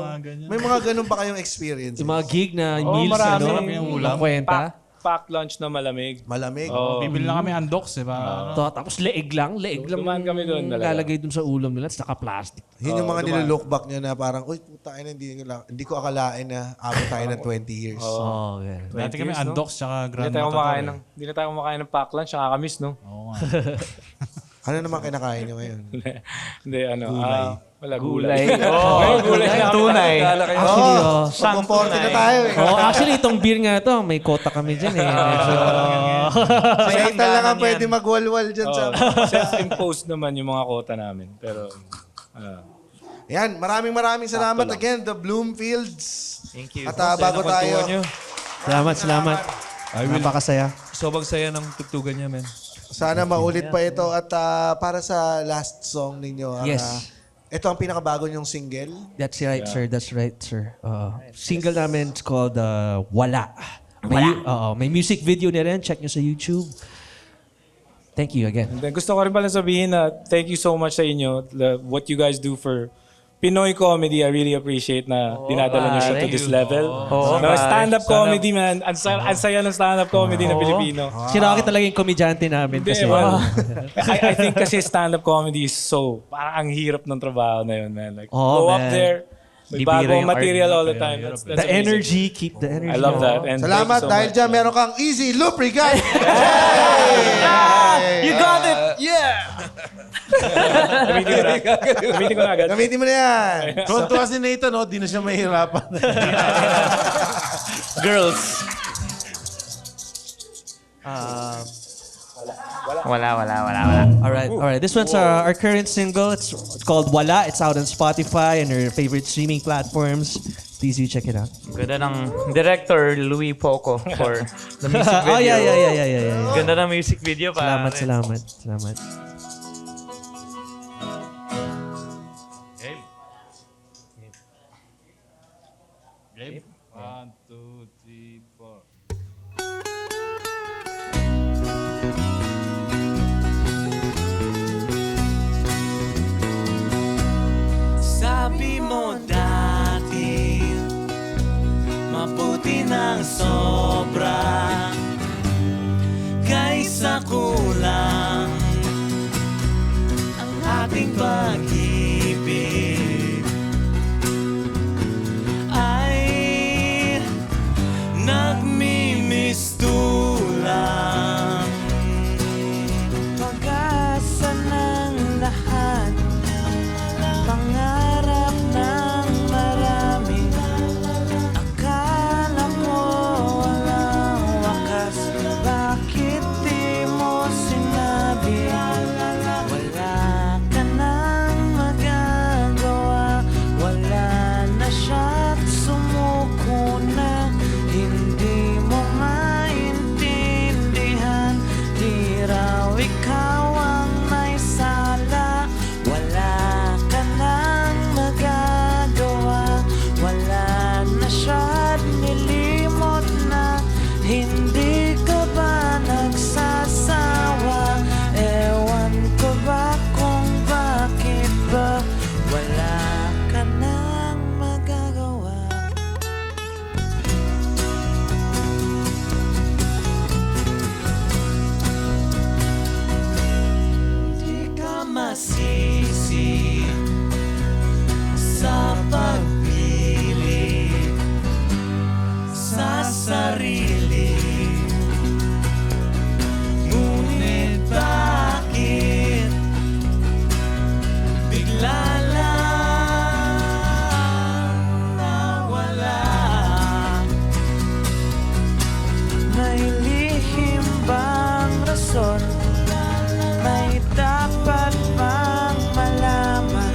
May mga ganun pa kayong experience? Yung mga gig na meals, marami yung ulam. Kwenta. Pack lunch na malamig. Bibili lang kami handoks, Tapos leeg lang. Dumaan kami doon talaga. Lalagay doon sa ulam nila, tapos naka-plastic. Yun yung mga nililook back nyo na parang, uy, puta ina, hindi ko akalain na abot tayo ng 20 years. Dati kami handoks, tsaka Grand Hindi Matador. na tayo kumakain ng pack lunch, tsaka kamis, no? Oo nga. Ano naman kinakain nyo ngayon? Hindi, wala Gulay. Gulay na tunay. Pag-40 na tayo eh. Actually, itong beer nga to, may quota kami dyan eh. Satan lang ang pwede magwalwal dyan sa... Self-imposed naman yung mga quota namin. Pero, Yan, maraming salamat again, the Bloomfields. Thank you. At bago tayo... Salamat. Napakasaya. Sobrang saya ng tugtugan niya, men. Sana maulit pa ito. At para sa last song ninyo, Yes. ito ang pinakabago niyong single. That's right, sir. Single namin, it's called Wala. May music video na rin. Check nyo sa YouTube. Thank you again. And then, gusto ko rin pala sabihin na thank you so much sa inyo. What you guys do for Pinoy comedy, I really appreciate na dinadala niyo siya to this level. No, stand-up comedy, man. Ang saya ng stand-up comedy na Pilipino. Si Rocky talaga yung komedyante namin. Kasi, I think kasi stand-up comedy is so, parang ang hirap ng trabaho na yun, man. Like, Oh, go man. up there, may bagong material all the time. That's the amazing. energy, keep the energy. I love that. And Salamat thank you so dahil much. dyan meron kang easy lubricant. You got it! Yeah! Gamitin ko na agad. Gamitin mo na yan. Tuwan-tuwa si Nathan, no? Di na siya mahirapan. Girls. Wala. Alright. This one's our current single. It's called Wala. It's out on Spotify and your favorite streaming platforms. Please do check it out. Ganda ng director Louis Poco for the music video. Oh, yeah. Ganda ng music video pa. Salamat. Game? 1, 2, 3, 4. Sabi mo dati mabuti ng sobra kaysa kulang ang ating pag-ibig ay nagmimistulang pag-asa ng lahat pangarap ng marami akala mo walang wakas bakit di mo sinabi wala ka nang magagawa wala na siya't sumuko na hindi mo maintindihan di raw ikaw ang may sala wala ka nang magagawa wala na siya't nilimot na hindi ka ba nagsasawa ewan ko ba kung bakit ba wala ka nang magagawa di ka masisi sa pagpili sa sarili ngunit bakit bigla lang nawala may lihim bang rason may dapat bang malaman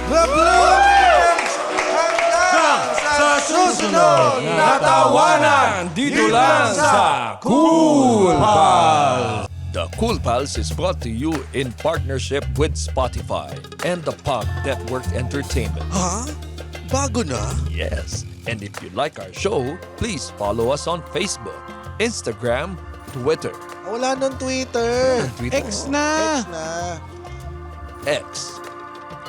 The Blue Films! Hanggang sa susunod na tawanan dito lang sa Cool Pals. The Cool Pals is brought to you in partnership with Spotify and the Pod Network Entertainment. Huh? Bago na? Yes. And if you like our show, please follow us on Facebook, Instagram, Twitter. Wala nang Twitter. X na. X.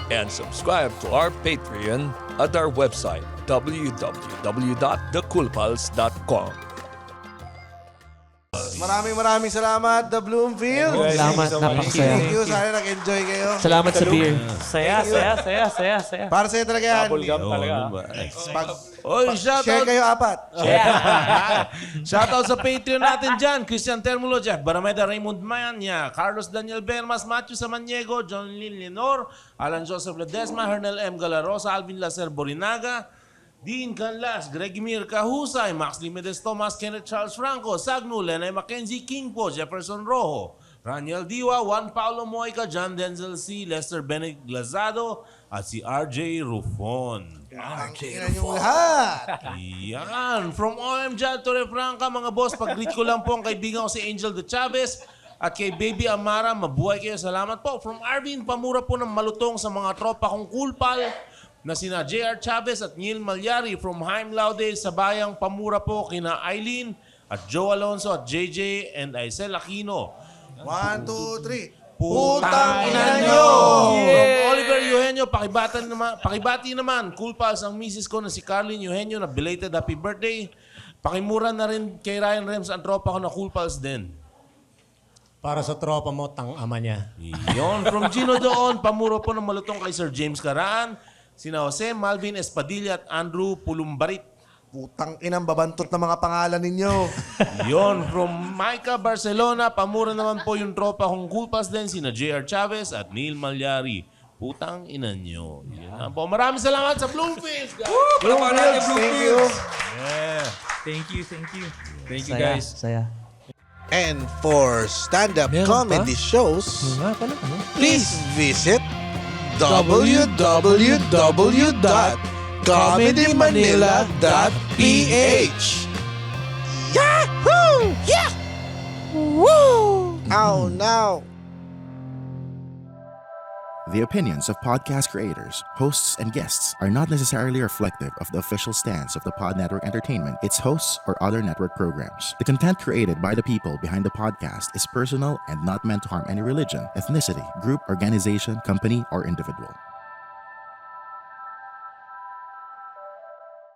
And subscribe to our Patreon at our website, www.thecoolpals.com. Maraming salamat, The Bloomfield. Salamat, napakasaya. Thank you. Sana nag-enjoy kayo. Salamat sa beer. Saya. Para sa'yo talaga yan. Bubblegum talaga. Share kayo 4. Shoutout sa Patreon natin dyan. Christian Termulo, Jeff Barameda, Raymond Manya, Carlos Daniel Bermas, Matthew Samaniego, John Lynn Lenor, Alan Joseph Ledesma, Hernel M. Galarosa, Alvin Lacer Borinaga, Dean Canlas, Gregmir Kahusay, Max Limedes Thomas, Kenneth Charles Franco, Sagno, Lenay Mackenzie Kingpo, Jefferson Rojo, Raniel Diwa, Juan Paulo Moica, John Denzel C., Lester Benedict Glazado, at si RJ Rufon. Tingnan yung lahat. Yan. From OMG Torre Franca, mga boss, pag-greet ko lang po ang kaibigan ko si Angel De Chavez at kay Baby Amara. Mabuhay kayo. Salamat po. From Arvin, pamura po ng malutong sa mga tropa kong Cool Pal na sina J.R. Chavez at Neil Malyari. From Haim Laude sa bayang pamura po kina Eileen at Joe Alonso at JJ and Aisel Aquino. 1, 2, 3. Putang ina nyo! From Oliver Eugenio, pakibati naman. Cool Pals ang misis ko na si Carlin Eugenio na belated happy birthday. Pakimura na rin kay Ryan Rems ang tropa ko na Cool Pals din. Para sa tropa mo, tang-ama niya. Yon. From Gino doon, pamuro po ng malutong kay Sir James Caraan, sina Jose, Malvin Espadilla at Andrew Pulumbarit. Putang inang babantot na mga pangalan ninyo. Yon. From Micah Barcelona, pamura naman po yung tropa kong Cool Pals din, sina J.R. Chavez at Neil Malyari. Putang ina nyo. Yan po. Maraming salamat sa Bloomfield. Bloomfield, thank you. Yeah. Thank you. Thank you, Saya, guys. saya. And for stand-up comedy shows, please visit www.comedymanila.ph. Yahoo! Yeah! Woo! Oh no! The opinions of podcast creators, hosts, and guests are not necessarily reflective of the official stance of the Pod Network Entertainment, its hosts, or other network programs. The content created by the people behind the podcast is personal and not meant to harm any religion, ethnicity, group, organization, company, or individual.